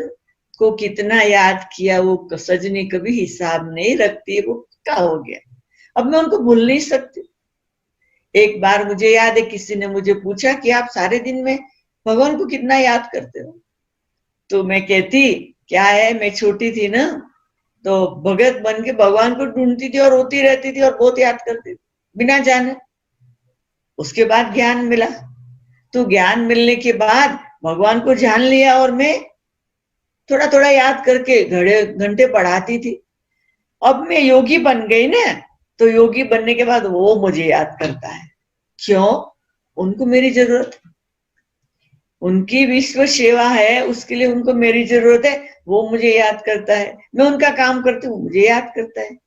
को कितना याद किया वो सजनी कभी हिसाब नहीं रखती, वो क्या हो गया। अब मैं उनको भूल नहीं सकती। एक बार मुझे याद है किसी ने मुझे पूछा कि आप सारे दिन में भगवान को कितना याद करते हो। तो मैं कहती क्या है, मैं छोटी थी ना तो भगत बन के भगवान को ढूंढती थी और रोती रहती थी और बहुत याद करती थी बिना जाने। उसके बाद ज्ञान मिला, तो ज्ञान मिलने के बाद भगवान को जान लिया और मैं थोड़ा थोड़ा याद करके घंटे पढ़ाती थी। अब मैं योगी बन गई ना, तो योगी बनने के बाद वो मुझे याद करता है। क्यों? उनको मेरी जरूरत है, उनकी विश्व सेवा है, उसके लिए उनको मेरी जरूरत है, वो मुझे याद करता है। मैं उनका काम करती हूँ, मुझे याद करता है।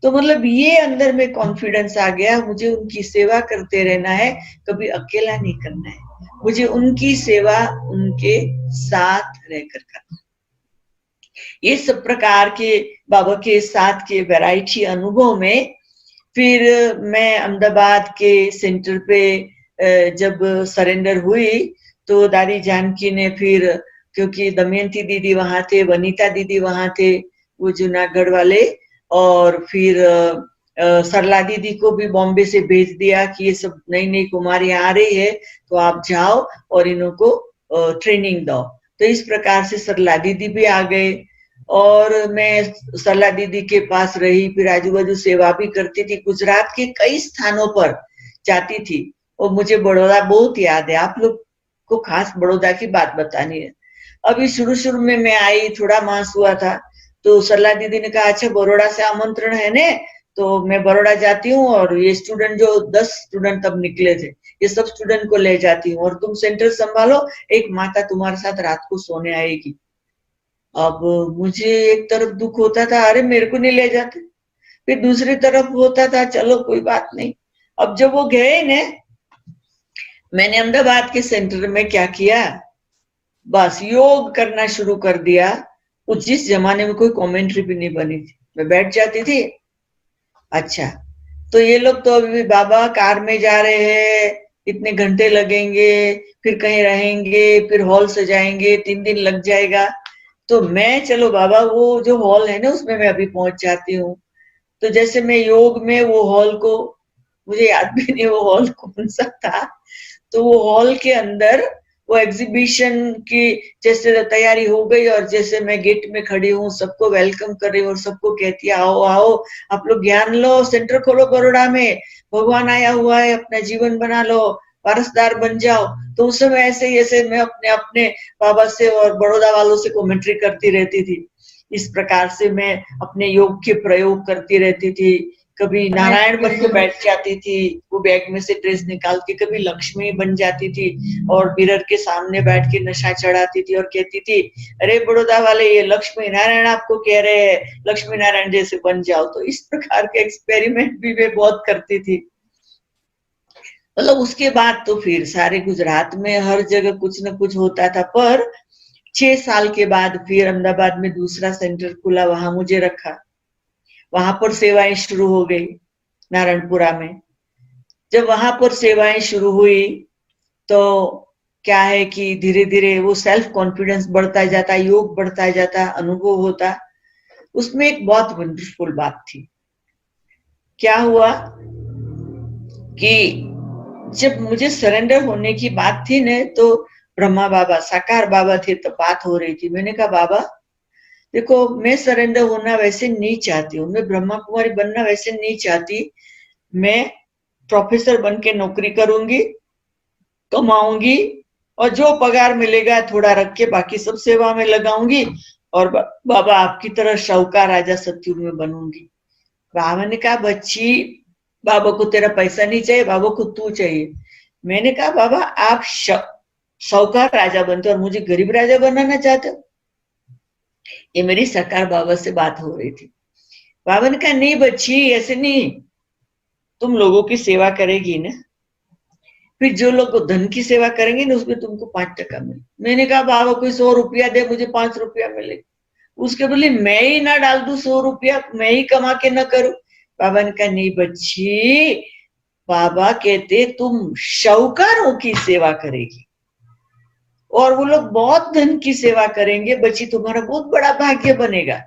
तो मतलब ये अंदर में कॉन्फिडेंस आ गया, मुझे उनकी सेवा करते रहना है, कभी अकेला नहीं करना है, मुझे उनकी सेवा उनके साथ रहकर करना। ये सब प्रकार के बाबा के साथ के वैरायटी अनुभव में फिर मैं अहमदाबाद के सेंटर पे जब सरेंडर हुई तो दादी जानकी ने फिर, क्योंकि दमयंती दीदी वहां थे, वनीता दीदी वहां थे, वो जूनागढ़ वाले, और फिर सरला दीदी को भी बॉम्बे से भेज दिया कि ये सब नई नई कुमारी आ रही है तो आप जाओ और इन्हों को ट्रेनिंग दो। तो इस प्रकार से सरला दीदी भी आ गए और मैं सरला दीदी के पास रही, फिर आजू बाजू सेवा भी करती थी, गुजरात के कई स्थानों पर जाती थी। और मुझे बड़ौदा बहुत याद है, आप लोग को खास बड़ौदा की बात बतानी है। अभी शुरू शुरू में मैं आई, थोड़ा मास हुआ था, तो सरला दीदी ने कहा अच्छा बड़ौदा से आमंत्रण है ने, तो मैं बड़ौदा जाती हूँ और ये स्टूडेंट जो 10 स्टूडेंट तब निकले थे, ये सब स्टूडेंट को ले जाती हूँ और तुम सेंटर संभालो, एक माता तुम्हारे साथ रात को सोने आएगी। अब मुझे एक तरफ दुख होता था, अरे मेरे को नहीं ले जाते, फिर दूसरी तरफ होता था चलो कोई बात नहीं। अब जब वो गए ने, मैंने अहमदाबाद के सेंटर में क्या किया, बस योग करना शुरू कर दिया। उस जिस जमाने में कोई कमेंट्री भी नहीं बनी थी, मैं बैठ जाती थी। अच्छा, तो ये लोग तो अभी बाबा कार में जा रहे हैं, इतने घंटे लगेंगे, फिर कहीं रहेंगे, फिर हॉल से जाएंगे, 3 दिन लग जाएगा। तो मैं चलो बाबा वो जो हॉल है ना उसमें मैं अभी पहुंच जाती हूँ। तो जैसे मैं योग में वो हॉल को, मुझे याद भी नहीं वो हॉल कौन सा था, तो वो हॉल के अंदर वो एग्जीबिशन की जैसे तैयारी हो गई और जैसे मैं गेट में खड़ी हूँ, सबको वेलकम कर रही हूँ और सबको कहती है आओ आओ आप लोग ज्ञान लो, सेंटर खोलो बड़ौदा में, भगवान आया हुआ है, अपना जीवन बना लो, वारसदार बन जाओ। तो उस समय ऐसे ही ऐसे मैं अपने अपने बाबा से और बड़ौदा वालों से कमेंट्री करती रहती थी। इस प्रकार से मैं अपने योग के प्रयोग करती रहती थी। कभी नारायण बन के बैठ जाती थी, वो बैग में से ड्रेस निकाल के, कभी लक्ष्मी बन जाती थी और मिरर के सामने बैठ के नशा चढ़ाती थी और कहती थी अरे बड़ौदा वाले ये लक्ष्मी नारायण आपको कह रहे हैं, लक्ष्मी नारायण जैसे बन जाओ। तो इस प्रकार के एक्सपेरिमेंट भी मैं बहुत करती थी। मतलब उसके बाद तो फिर सारे गुजरात में हर जगह कुछ न कुछ होता था। पर 6 साल के बाद फिर अहमदाबाद में दूसरा सेंटर खुला, वहां मुझे रखा, वहां पर सेवाएं शुरू हो गई नारायणपुरा में। जब वहां पर सेवाएं शुरू हुई तो क्या है कि धीरे धीरे वो सेल्फ कॉन्फिडेंस बढ़ता जाता, योग बढ़ता जाता, अनुभव होता। उसमें एक बहुत वंडरफुल बात थी। क्या हुआ कि जब मुझे सरेंडर होने की बात थी ने, तो ब्रह्मा बाबा साकार बाबा थे, तो बात हो रही थी। मैंने कहा बाबा देखो मैं सरेंडर होना वैसे नहीं चाहती हूँ, मैं ब्रह्मा कुमारी बनना वैसे नहीं चाहती, मैं प्रोफेसर बन के नौकरी करूंगी, कमाऊंगी और जो पगार मिलेगा थोड़ा रख के बाकी सब सेवा में लगाऊंगी और बाबा आपकी तरह शाहूकार राजा सतयुग में बनूंगी। बाबा ने कहा बच्ची बाबा को तेरा पैसा नहीं चाहिए, बाबा को तू चाहिए। मैंने कहा बाबा आप शाहूकार राजा बनते और मुझे गरीब राजा बनाना चाहते हो। ये मेरी सरकार बाबा से बात हो रही थी। बाबा ने कहा नहीं बच्ची ऐसे नहीं, तुम लोगों की सेवा करेगी ना, फिर जो लोग धन की सेवा करेंगे ना उसमें तुमको 5% मिले। मैंने कहा बाबा कोई 100 रुपया दे, मुझे 5 रुपया मिले। उसके बोले मैं ही ना डाल दूं 100 रुपया, मैं ही कमा के ना करूं। बाबा ने कहा नहीं बच्ची, बाबा कहते तुम शाहूकारों की सेवा करेगी और वो लोग बहुत धन की सेवा करेंगे, बच्ची तुम्हारा बहुत बड़ा भाग्य बनेगा।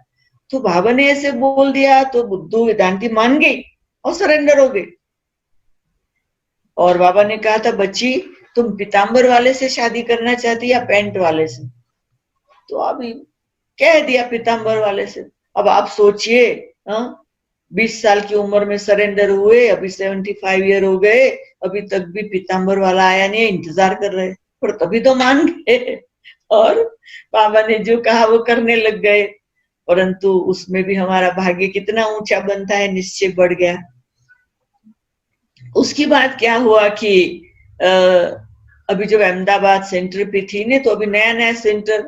तो बाबा ने ऐसे बोल दिया तो बुद्धू वेदांती मान गई और सरेंडर हो गई। और बाबा ने कहा था बच्ची तुम पीताम्बर वाले से शादी करना चाहती या पैंट वाले से, तो अभी कह दिया पीताम्बर वाले से। अब आप सोचिए 20 साल की उम्र में सरेंडर हुए, अभी 75 ईयर हो गए, अभी तक भी पीताम्बर वाला आया नहीं, इंतजार कर रहे, पर तभी तो मान गए और बाबा ने जो कहा वो करने लग गए। परंतु उसमें भी हमारा भाग्य कितना ऊंचा बनता है, निश्चय बढ़ गया। उसके बाद क्या हुआ कि अभी जब अहमदाबाद सेंटर पे थी ने, तो अभी नया नया सेंटर,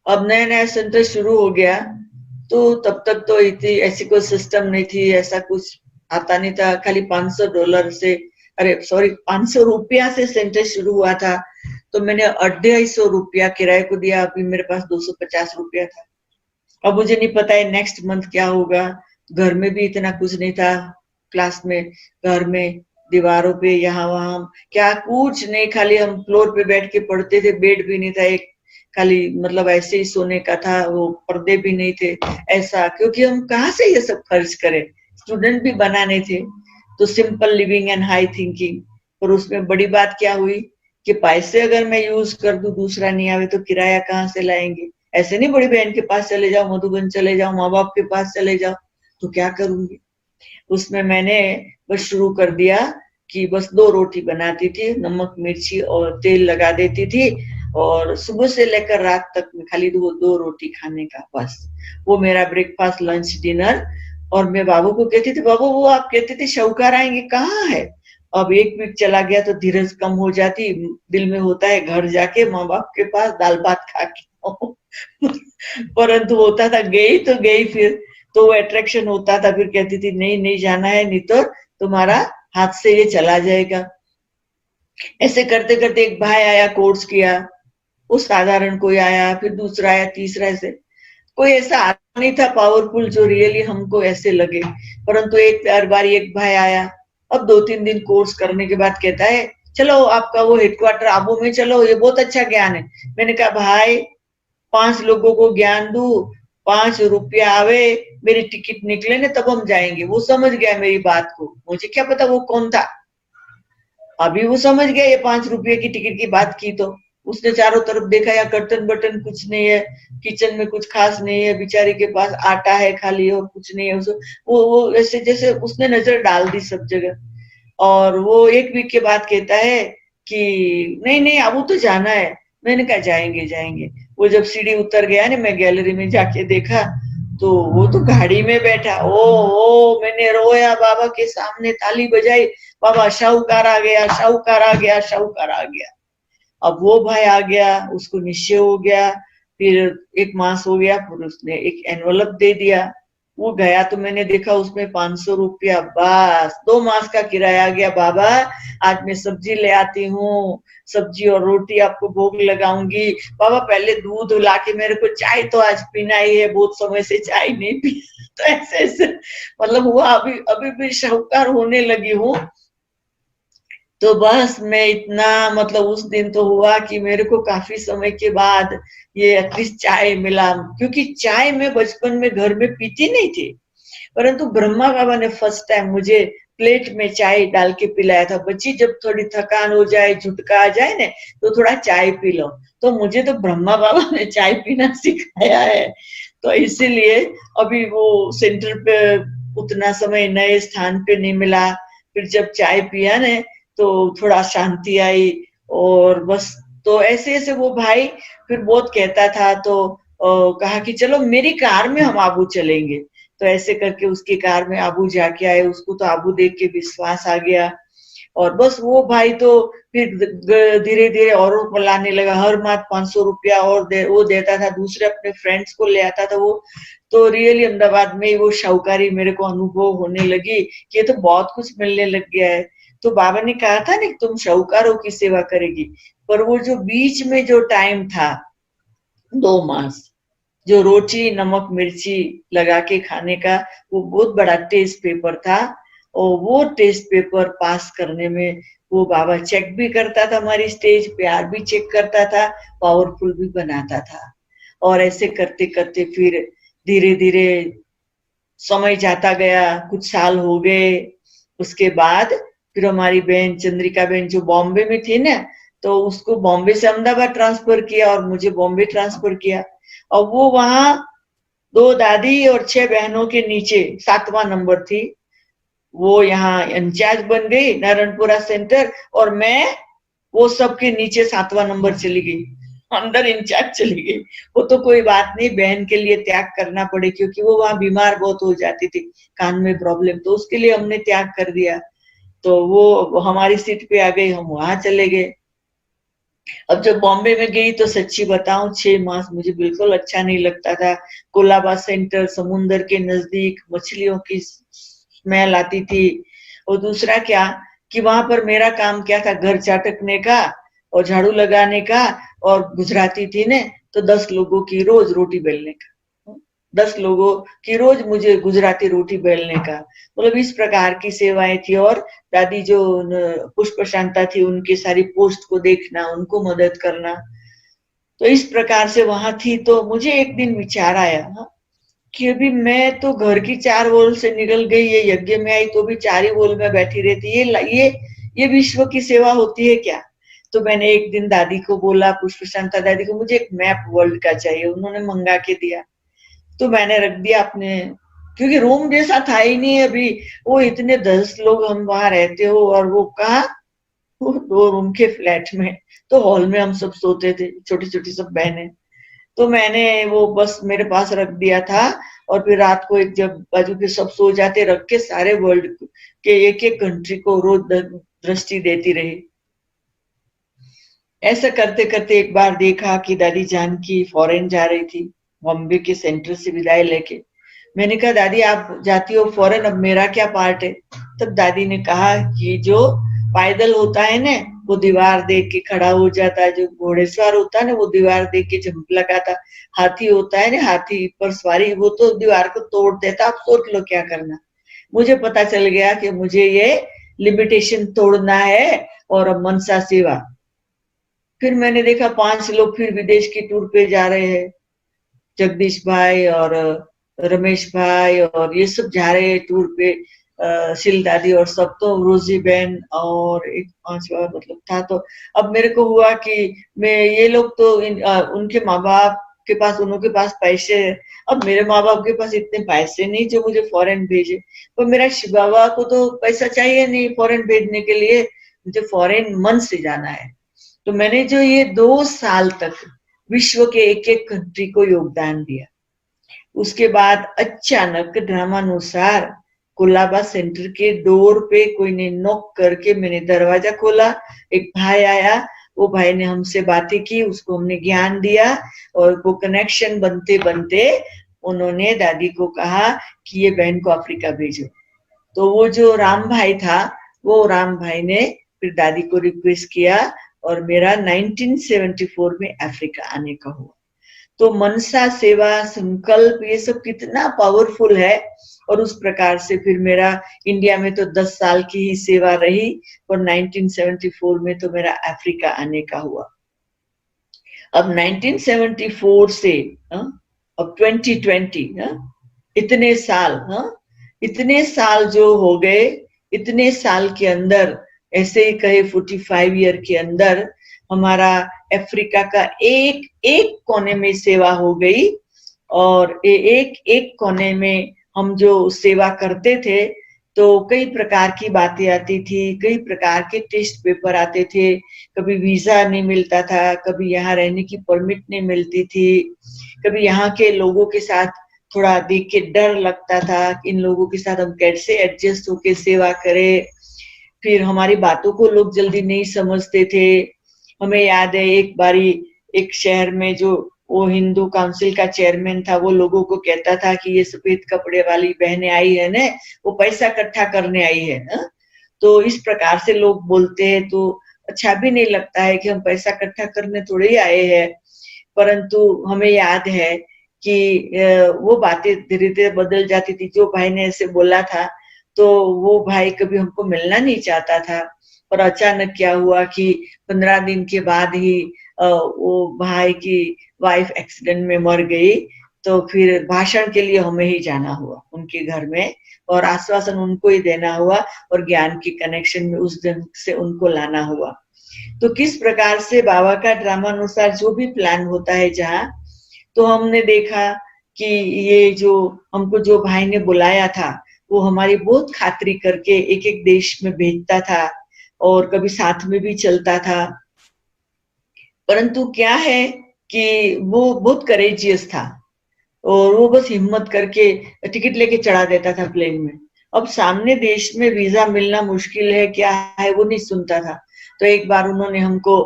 अब नया नया सेंटर शुरू हो गया, तो तब तक तो इतनी ऐसी कोई सिस्टम नहीं थी, ऐसा कुछ आता नहीं था। खाली $500 से, अरे सॉरी 500 रुपया से सेंटर शुरू हुआ था। तो मैंने 250 रुपया किराए को दिया, अभी मेरे पास 250 रुपया था। अब मुझे नहीं पता है नेक्स्ट मंथ क्या होगा। घर में भी इतना कुछ नहीं था, क्लास में, घर में, दीवारों पे, यहाँ वहां क्या कुछ नहीं, खाली हम फ्लोर पे बैठ के पढ़ते थे, बेड भी नहीं था एक, खाली मतलब ऐसे ही सोने का था, वो पर्दे भी नहीं थे ऐसा, क्योंकि हम कहाँ से ये सब खर्च करें, स्टूडेंट भी बनाने थे, तो simple living and high thinking. और उसमें बड़ी बात क्या हुई कि पैसे अगर मैं यूज कर दूं, दूसरा नहीं आवे तो किराया कहाँ से लाएंगे। ऐसे नहीं बड़ी बहन के पास चले जाओ, मधुबन चले जाओ, माँ बाप के पास चले जाओ, तो क्या करूंगी। उसमें मैंने बस शुरू कर दिया कि बस 2 रोटी बनाती थी, नमक मिर्ची और तेल लगा देती थी, और सुबह से लेकर रात तक में खाली 2 रोटी खाने का, बस वो मेरा ब्रेकफास्ट लंच डिनर। और मैं बाबू को कहती थी, बाबू वो आप कहते थे शौकार आएंगे, कहाँ है। अब 1 वीक चला गया तो धीरज कम हो जाती, दिल में होता है घर जाके माँ बाप के पास दाल भात खा के परंतु होता था गई तो गई, फिर तो वो अट्रैक्शन होता था, फिर कहती थी नहीं नहीं जाना है, नहीं तो तुम्हारा हाथ से ये चला जाएगा। ऐसे करते करते एक भाई आया, कोर्स किया, वो साधारण कोई आया, फिर दूसरा आया, तीसरा, ऐसे कोई ऐसा आदमी नहीं था पावरफुल जो रियली हमको ऐसे लगे। परंतु एक हर बार एक भाई आया। अब 2-3 दिन कोर्स करने के बाद कहता है चलो आपका वो हेडक्वार्टर आबू में चलो, ये बहुत अच्छा ज्ञान है। मैंने कहा भाई 5 लोगों को ज्ञान दू, 5 रुपया आवे, मेरी टिकट निकले ना तब हम जाएंगे। वो समझ गया मेरी बात को, मुझे क्या पता वो कौन था, अभी वो समझ गया ये 5 रुपये की टिकट की बात की तो। उसने चारों तरफ देखा, या कर्टन बटन कुछ नहीं है, किचन में कुछ खास नहीं है, बेचारी के पास आटा है खाली और कुछ नहीं है। वो ऐसे जैसे उसने नजर डाल दी सब जगह। और वो 1 वीक के बाद कहता है कि नहीं नहीं अब तो जाना है। मैंने कहा जाएंगे जाएंगे। वो जब सीढ़ी उतर गया ना, मैं गैलरी में जाके देखा तो वो तो गाड़ी में बैठा। ओ मैंने रोया, बाबा के सामने ताली बजाई, बाबा शाहूकार आ गया, शाहूकार आ गया, शाहूकार आ गया। अब वो भाई आ गया, उसको निश्चय हो गया, फिर 1 मास हो गया, फिर उसने एक एनवलप दे दिया। वो गया तो मैंने देखा उसमें 500 रुपया, बस 2 मास का किराया आ गया। बाबा आज मैं सब्जी ले आती हूँ, सब्जी और रोटी आपको भोग लगाऊंगी। बाबा पहले दूध ला के मेरे को, चाय तो आज पीना ही है, बहुत समय से चाय नहीं पी। तो ऐसे ऐसे मतलब हुआ, अभी अभी भी शाहूकार होने लगी हूँ। तो बस मैं इतना मतलब उस दिन तो हुआ कि मेरे को काफी समय के बाद ये एटलीस्ट चाय मिला, क्योंकि चाय मैं बचपन में घर में पीती नहीं थी। परंतु ब्रह्मा बाबा ने फर्स्ट टाइम मुझे प्लेट में चाय डाल के पिलाया था। बच्ची जब थोड़ी थकान हो जाए, झुटका आ जाए ना, तो थोड़ा चाय पी लो। तो मुझे तो ब्रह्मा बाबा ने चाय पीना सिखाया है। तो इसीलिए अभी वो सेंटर पे उतना समय नए स्थान पे नहीं मिला। फिर जब चाय पिया ने तो थोड़ा शांति आई। और बस तो ऐसे ऐसे वो भाई फिर बहुत कहता था, तो कहा कि चलो मेरी कार में हम आबू चलेंगे। तो ऐसे करके उसकी कार में आबू जाके आए। उसको तो आबू देख के विश्वास आ गया। और बस वो भाई तो फिर धीरे धीरे और लाने लगा, हर माह 500 रुपया और वो देता था, दूसरे अपने फ्रेंड्स को ले आता था वो। तो रियली अहमदाबाद में वो शाहूकारी मेरे को अनुभव होने लगी कि ये तो बहुत कुछ मिलने लग गया है। तो बाबा ने कहा था ना तुम शाहूकारों की सेवा करेगी, पर वो जो बीच में जो टाइम था 2 मास, जो रोटी नमक मिर्ची लगा के खाने का, वो बहुत बड़ा टेस्ट पेपर था। और वो टेस्ट पेपर पास करने में वो बाबा चेक भी करता था, हमारी स्टेज प्यार भी चेक करता था, पावरफुल भी बनाता था। और ऐसे करते करते फिर धीरे धीरे समय जाता गया, कुछ साल हो गए। उसके बाद फिर हमारी बहन चंद्रिका बहन जो बॉम्बे में थी ना, तो उसको बॉम्बे से अहमदाबाद ट्रांसफर किया और मुझे बॉम्बे ट्रांसफर किया। और वो वहां 2 दादी और 6 बहनों के नीचे 7वां नंबर थी। वो यहाँ इंचार्ज बन गई नारायणपुरा सेंटर, और मैं वो सबके नीचे 7वां नंबर चली गई, अंदर इंचार्ज चली गई। वो तो कोई बात नहीं, बहन के लिए त्याग करना पड़े, क्योंकि वो वहां बीमार बहुत हो जाती थी, कान में प्रॉब्लम, तो उसके लिए हमने त्याग कर दिया। तो वो हमारी सीट पे आ गई, हम वहां चले गए। अब जब बॉम्बे में गई तो सच्ची बताऊं 6 मास मुझे बिल्कुल अच्छा नहीं लगता था। कोलाबा सेंटर समुन्दर के नजदीक, मछलियों की स्मेल आती थी। और दूसरा क्या कि वहां पर मेरा काम क्या था, घर चाटकने का और झाड़ू लगाने का। और गुजराती थी ने तो 10 लोगों की रोज रोटी बेलने का, 10 लोगों की रोज मुझे गुजराती रोटी बेलने का, मतलब इस प्रकार की सेवाएं थी। और दादी जो पुष्प शांता थी, उनकी सारी पोस्ट को देखना, उनको मदद करना, तो इस प्रकार से वहां थी। तो मुझे एक दिन विचार आया कि अभी मैं तो घर की 4 वॉल से निकल गई, ये यज्ञ में आई तो भी 4 ही वॉल में बैठी रहती, ये विश्व की सेवा होती है क्या? तो मैंने एक दिन दादी को बोला, पुष्प शांता दादी को, मुझे एक मैप वर्ल्ड का चाहिए। उन्होंने मंगा के दिया, तो मैंने रख दिया अपने, क्योंकि रूम जैसा था ही नहीं अभी। वो इतने 10 लोग हम वहां रहते हो, और वो कहा, वो 2 रूम के फ्लैट में, तो हॉल में हम सब सोते थे, छोटी छोटी सब बहनें। तो मैंने वो बस मेरे पास रख दिया था, और फिर रात को एक जब बाजू के सब सो जाते, रख के सारे वर्ल्ड के एक एक कंट्री को रोज दृष्टि देती रही। ऐसा करते करते एक बार देखा कि दादी जानकी फॉरेन जा रही थी, बॉम्बे के सेंटर से विदाई लेके। मैंने कहा, दादी आप जाती हो फॉरेन, अब मेरा क्या पार्ट है? तब दादी ने कहा कि जो पैदल होता है ना, वो दीवार देख के खड़ा हो जाता है, जो घोड़ेसवार होता है ना, वो दीवार देख के जंप लगाता, हाथी होता है ना, हाथी पर सवारी, वो तो दीवार को तोड़ देता। आप सोच लो क्या करना। मुझे पता चल गया कि मुझे ये लिमिटेशन तोड़ना है, और अब मनसा सेवा। फिर मैंने देखा 5 लोग फिर विदेश की टूर पे जा रहे हैं, जगदीश भाई और रमेश भाई, और ये सब जा रहे हैं टूर पे, शील दादी और सब, तो रोजी बहन और एक 5वां मतलब था। तो अब मेरे को हुआ कि मैं, ये लोग तो उनके माँ बाप के पास, उन्हों के पास पैसे, अब मेरे माँ बाप के पास इतने पैसे नहीं जो मुझे फॉरेन भेजे। तो मेरा शिव बाबा को तो पैसा चाहिए नहीं फॉरेन भेजने के लिए, मुझे फॉरेन मन से जाना है। तो मैंने जो ये 2 साल तक विश्व के एक एक कंट्री को योगदान दिया, उसके बाद अचानक ड्रामानुसार कोलाबा सेंटर के डोर पे कोई ने नॉक करके, मैंने दरवाजा खोला, एक भाई आया, वो भाई ने हमसे बातें की, उसको हमने ज्ञान दिया, और वो कनेक्शन बनते बनते उन्होंने दादी को कहा कि ये बहन को अफ्रीका भेजो। तो वो जो राम भाई था, वो राम भाई ने फिर दादी को रिक्वेस्ट किया, और मेरा 1974 में अफ्रीका आने का हुआ। तो मनसा सेवा संकल्प ये सब कितना पावरफुल है। और उस प्रकार से फिर मेरा इंडिया में तो 10 साल की ही सेवा रही, और 1974 में तो मेरा अफ्रीका आने का हुआ। अब 1974 से अब 2020, इतने साल, इतने साल जो हो गए, इतने साल के अंदर, ऐसे ही कहे 45 ईयर के अंदर हमारा अफ्रीका का एक एक कोने में सेवा हो गई। और एक एक कोने में हम जो सेवा करते थे, तो कई प्रकार की बातें आती थी, कई प्रकार के टेस्ट पेपर आते थे, कभी वीजा नहीं मिलता था, कभी यहाँ रहने की परमिट नहीं मिलती थी, कभी यहाँ के लोगों के साथ थोड़ा देख के डर लगता था, इन लोगों के साथ हम कैसे एडजस्ट होके सेवा करें। फिर हमारी बातों को लोग जल्दी नहीं समझते थे। हमें याद है एक बारी एक शहर में जो वो हिंदू काउंसिल का चेयरमैन था, वो लोगों को कहता था कि ये सफेद कपड़े वाली बहनें आई है ना, वो पैसा इकट्ठा करने आई है ना? तो इस प्रकार से लोग बोलते हैं, तो अच्छा भी नहीं लगता है कि हम पैसा इकट्ठा करने थोड़े ही आए हैं। परंतु हमें याद है कि वो बातें धीरे धीरे बदल जाती थी। जो भाई ने ऐसे बोला था, तो वो भाई कभी हमको मिलना नहीं चाहता था। और अचानक क्या हुआ कि 15 दिन के बाद ही वो भाई की वाइफ एक्सीडेंट में मर गई। तो फिर भाषण के लिए हमें ही जाना हुआ उनके घर में, और आश्वासन उनको ही देना हुआ, और ज्ञान की कनेक्शन में उस दिन से उनको लाना हुआ। तो किस प्रकार से बाबा का ड्रामा अनुसार जो भी प्लान होता है जहाँ, तो हमने देखा कि ये जो हमको जो भाई ने बुलाया था, वो हमारी बहुत खातिरी करके एक एक देश में भेजता था, और कभी साथ में भी चलता था। परंतु क्या है कि वो बहुत करेजियस था, और वो बस हिम्मत करके टिकट लेके चढ़ा देता था प्लेन में। अब सामने देश में वीजा मिलना मुश्किल है, क्या है, वो नहीं सुनता था। तो एक बार उन्होंने हमको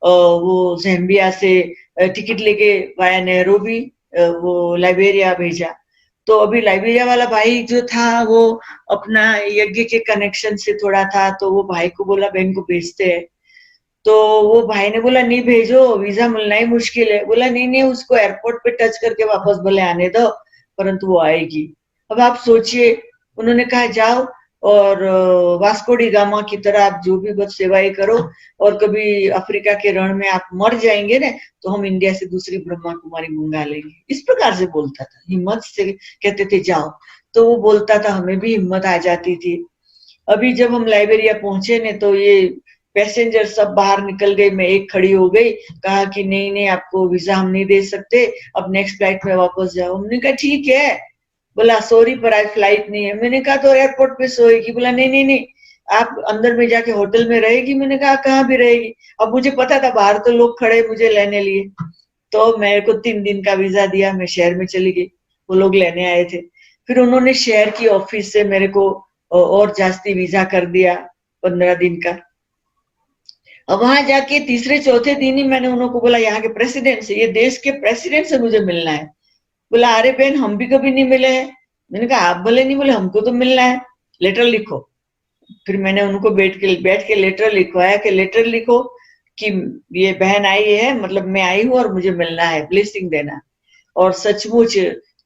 वो ज़ैम्बिया से टिकट लेके वाया नैरोबी वो लाइबेरिया भेजा। तो अभी लाइबेरिया वाला भाई जो था, वो अपना यज्ञ के कनेक्शन से थोड़ा था, तो वो भाई को बोला बहन को भेजते हैं। तो वो भाई ने बोला नहीं भेजो, वीजा मिलना ही मुश्किल है। बोला नहीं नहीं, उसको एयरपोर्ट पे टच करके वापस भले आने दो, परंतु वो आएगी। अब आप सोचिए, उन्होंने कहा जाओ और वास्को डी गामा की तरह आप जो भी बस सेवाएं करो, और कभी अफ्रीका के रण में आप मर जाएंगे ना, तो हम इंडिया से दूसरी ब्रह्मा कुमारी मंगा लेंगे। इस प्रकार से बोलता था, हिम्मत से कहते थे जाओ। तो वो बोलता था, हमें भी हिम्मत आ जाती थी। अभी जब हम लाइबेरिया पहुंचे ने, तो ये पैसेंजर सब बाहर निकल गए, मैं एक खड़ी हो गई, कहा कि नहीं नहीं, आपको वीजा हम नहीं दे सकते, अब नेक्स्ट फ्लाइट में वापस जाओ। हमने कहा ठीक है। बोला सॉरी पर आज फ्लाइट नहीं है। मैंने कहा तो एयरपोर्ट पे सोएगी। बोला नहीं नहीं नहीं, आप अंदर में जाके होटल में रहेगी। मैंने कहा कहाँ भी रहेगी। अब मुझे पता था बाहर तो लोग खड़े मुझे लेने लिए, तो मेरे को 3 दिन का वीजा दिया, मैं शहर में चली गई, वो लोग लेने आए थे। फिर उन्होंने शहर की ऑफिस से मेरे को और जास्ती वीजा कर दिया, 15 दिन का। अब वहां जाके तीसरे चौथे दिन ही मैंने उनको बोला, यहाँ के प्रेसिडेंट से, ये देश के प्रेसिडेंट से मुझे मिलना है। बोला अरे बहन, हम भी कभी नहीं मिले हैं। मैंने कहा आप भले नहीं बोले, हमको तो मिलना है, लेटर लिखो। फिर मैंने उनको बैठ के लेटर लिखवाया कि लेटर लिखो कि ये बहन आई है, मतलब मैं आई हूँ और मुझे मिलना है, ब्लेसिंग देना। और सचमुच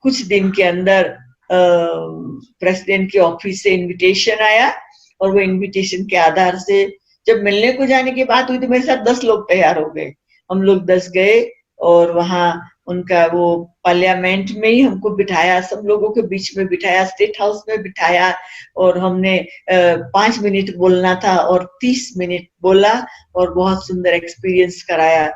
कुछ दिन के अंदर प्रेसिडेंट की ऑफिस से इनविटेशन आया, और वो इनविटेशन के आधार से जब मिलने को जाने की बात हुई तो मेरे साथ 10 लोग तैयार हो गए। हम लोग 10 गए, और वहां उनका वो पार्लियामेंट में ही हमको बिठाया, सब लोगों के बीच में बिठाया, स्टेट हाउस में बिठाया, और हमने 5 मिनट बोलना था और 30 मिनट बोला, और बहुत सुंदर एक्सपीरियंस कराया।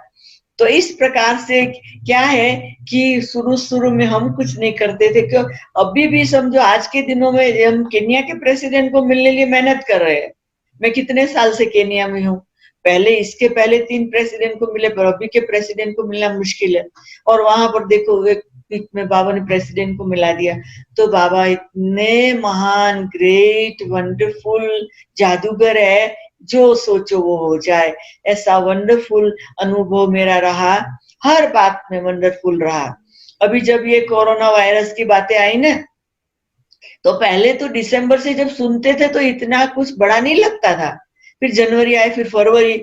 तो इस प्रकार से क्या है कि शुरू शुरू में हम कुछ नहीं करते थे, क्यों अभी भी समझो आज के दिनों में हम केन्या के प्रेसिडेंट को मिलने लिए मेहनत कर रहे हैं। मैं कितने साल से केन्या में हूँ, पहले इसके पहले 3 प्रेसिडेंट को मिले, पर अभी के प्रेसिडेंट को मिलना मुश्किल है। और वहां पर देखो, एक पीक में बाबा ने प्रेसिडेंट को मिला दिया। तो बाबा इतने महान, ग्रेट, वंडरफुल जादूगर है, जो सोचो वो हो जाए। ऐसा वंडरफुल अनुभव मेरा रहा, हर बात में वंडरफुल रहा। अभी जब ये कोरोना वायरस की बातें आई ना, तो पहले तो दिसंबर से जब सुनते थे तो इतना कुछ बड़ा नहीं लगता था। फिर जनवरी आए, फिर फरवरी,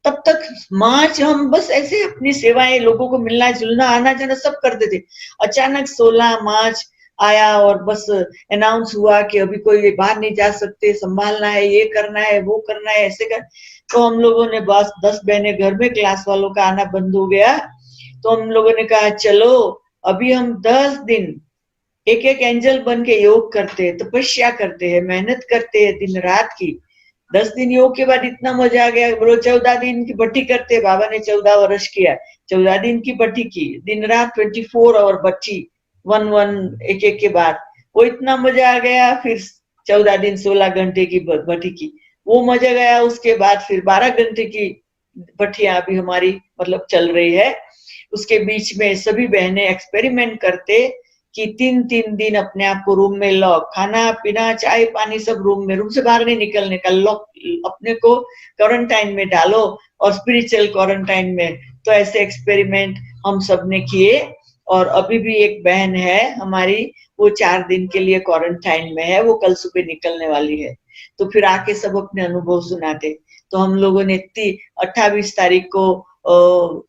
तब तक मार्च हम बस ऐसे अपनी सेवाएं, लोगों को मिलना जुलना, आना जाना सब करते थे। अचानक 16 मार्च आया और बस अनाउंस हुआ कि अभी कोई बाहर नहीं जा सकते, संभालना है, ये करना है, वो करना है, ऐसे कर। तो हम लोगों ने बस 10 बहनें घर में, क्लास वालों का आना बंद हो गया। तो हम लोगों ने कहा चलो अभी हम 10 दिन एक एक एंजल बन के योग करते हैं, तपस्या करते हैं, मेहनत करते हैं दिन रात की। 10 दिन योग के बाद इतना मजा आ गया, बोलो 14 दिन की भट्टी करते, बाबा ने 14 वर्ष किया, 14 दिन की भट्टी की, दिन रात 24 आवर भट्टी, 1 एक एक के बाद। वो इतना मजा आ गया। फिर 14 दिन 16 घंटे की भट्टी की, वो मजा गया। उसके बाद फिर 12 घंटे की भट्टियां अभी हमारी मतलब चल रही है। उसके बीच में सभी बहनें एक्सपेरिमेंट करते कि 3-3 दिन अपने आप को रूम में लॉक, खाना पीना चाय पानी सब रूम में, रूम से बाहर नहीं निकलने का, लॉक, अपने को क्वारंटाइन में डालो, और स्पिरिचुअल क्वारंटाइन में। तो ऐसे एक्सपेरिमेंट हम सब ने किए। और अभी भी एक बहन है हमारी, वो 4 दिन के लिए क्वारंटाइन में है, वो कल सुबह निकलने वाली है। तो फिर आके सब अपने अनुभव सुनाते। तो हम लोगों ने 28 तारीख को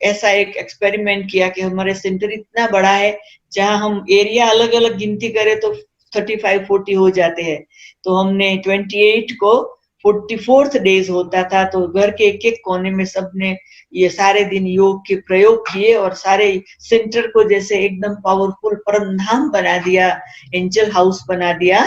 ऐसा एक एक्सपेरिमेंट किया कि हमारे सेंटर इतना बड़ा है, जहां हम एरिया अलग अलग गिनती करें तो 35-40 हो जाते हैं। तो हमने 28 को 44th डेज होता था, तो घर के एक एक कोने में सबने ये सारे दिन योग के प्रयोग किए, और सारे सेंटर को जैसे एकदम पावरफुल परमधाम बना दिया, एंजल हाउस बना दिया।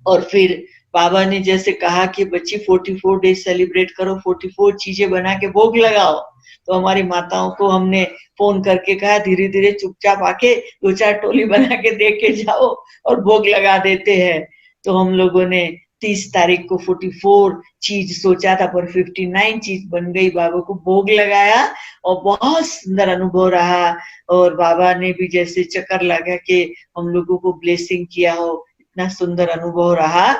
और फिर बाबा ने जैसे कहा कि बच्ची 44 डेज सेलिब्रेट करो, 44 चीजें बना के भोग लगाओ। तो हमारी माताओं को हमने फोन करके कहा धीरे धीरे चुपचाप आके 2-4 टोली बना के दे के जाओ, और भोग लगा देते हैं। तो हम लोगों ने 30 तारीख को 44 चीज सोचा था, पर 59 चीज बन गई, बाबा को भोग लगाया, और बहुत सुंदर अनुभव रहा। और बाबा ने भी जैसे चक्कर लगा के हम लोगों को ब्लेसिंग किया हो, इतना सुंदर अनुभव रहा।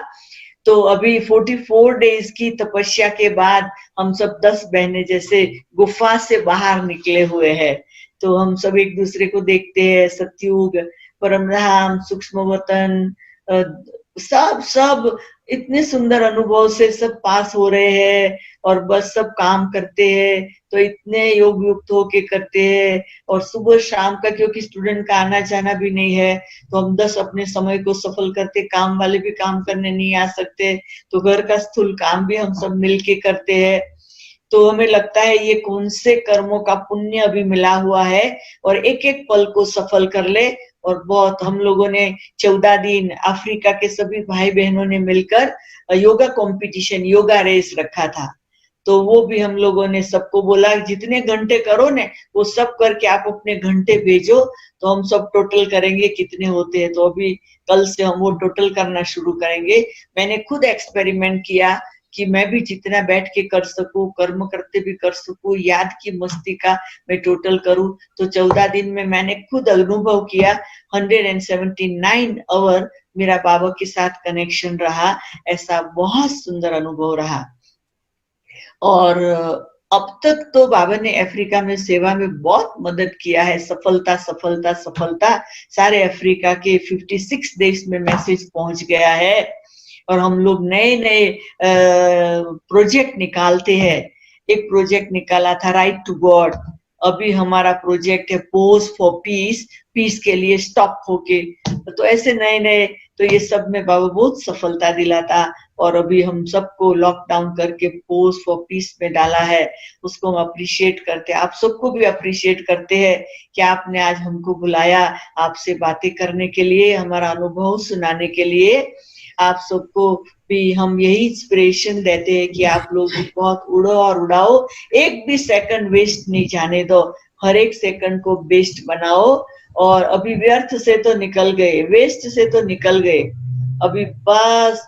तो अभी 44 डेज की तपस्या के बाद हम सब 10 बहनें जैसे गुफा से बाहर निकले हुए हैं। तो हम सब एक दूसरे को देखते हैं, सतयुग, परमधाम, सूक्ष्म वतन, सब सब इतने सुंदर अनुभव से सब पास हो रहे हैं और बस सब काम करते हैं तो इतने योग युक्त होके करते हैं। और सुबह शाम का क्योंकि स्टूडेंट का आना जाना भी नहीं है तो हम 10 अपने समय को सफल करते, काम वाले भी काम करने नहीं आ सकते तो घर का स्थूल काम भी हम सब मिलके करते हैं। तो हमें लगता है ये कौन से कर्मों का पुण्य अभी मिला हुआ है और एक एक पल को सफल कर ले। और बहुत हम लोगों ने 14 दिन अफ्रीका के सभी भाई बहनों ने मिलकर योगा कंपटीशन, योगा रेस रखा था। तो वो भी हम लोगों ने सबको बोला जितने घंटे करो ने वो सब करके आप अपने घंटे भेजो तो हम सब टोटल करेंगे कितने होते हैं। तो अभी कल से हम वो टोटल करना शुरू करेंगे। मैंने खुद एक्सपेरिमेंट किया कि मैं भी जितना बैठ के कर सकूं, कर्म करते भी कर सकूं, याद की मस्ती का मैं टोटल करूं। तो 14 दिन में मैंने खुद अनुभव किया 179 आवर मेरा बाबा के साथ कनेक्शन रहा। ऐसा बहुत सुंदर अनुभव रहा। और अब तक तो बाबा ने अफ्रीका में सेवा में बहुत मदद किया है। सफलता सफलता सफलता सारे अफ्रीका के 56 देश में मैसेज पहुंच गया है और हम लोग नए नए प्रोजेक्ट निकालते हैं। एक प्रोजेक्ट निकाला था राइट टू गॉड, अभी हमारा प्रोजेक्ट है पोज फॉर पीस, पीस के लिए स्टॉप होके। तो ऐसे नए नए, तो ये सब में बाबा बहुत सफलता दिलाता। और अभी हम सबको लॉकडाउन करके पोज फॉर पीस में डाला है, उसको हम अप्रिशिएट करते हैं। आप सबको भी अप्रिशिएट करते हैं कि आपने आज हमको बुलाया आपसे बातें करने के लिए, हमारा अनुभव सुनाने के लिए। आप सबको भी हम यही इंस्पिरेशन देते हैं कि आप लोग बहुत उड़ो और उड़ाओ, एक भी सेकंड वेस्ट नहीं जाने दो, हर एक सेकंड को बेस्ट बनाओ। और अभी व्यर्थ से तो निकल गए, वेस्ट से तो निकल गए, अभी बस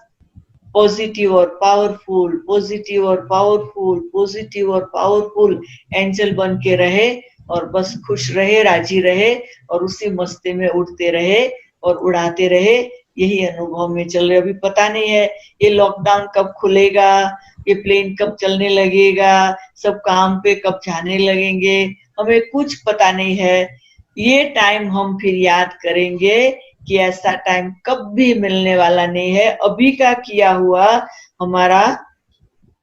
पॉजिटिव और पावरफुल, पॉजिटिव और पावरफुल, पॉजिटिव और पावरफुल एंजल बन के रहे और बस खुश रहे, राजी रहे और उसी मस्ती में उड़ते रहे और उड़ाते रहे। यही अनुभव में चल रहे। अभी पता नहीं है ये लॉकडाउन कब खुलेगा, ये प्लेन कब चलने लगेगा, सब काम पे कब जाने लगेंगे, हमें कुछ पता नहीं है। ये टाइम हम फिर याद करेंगे कि ऐसा टाइम कभी मिलने वाला नहीं है। अभी का किया हुआ हमारा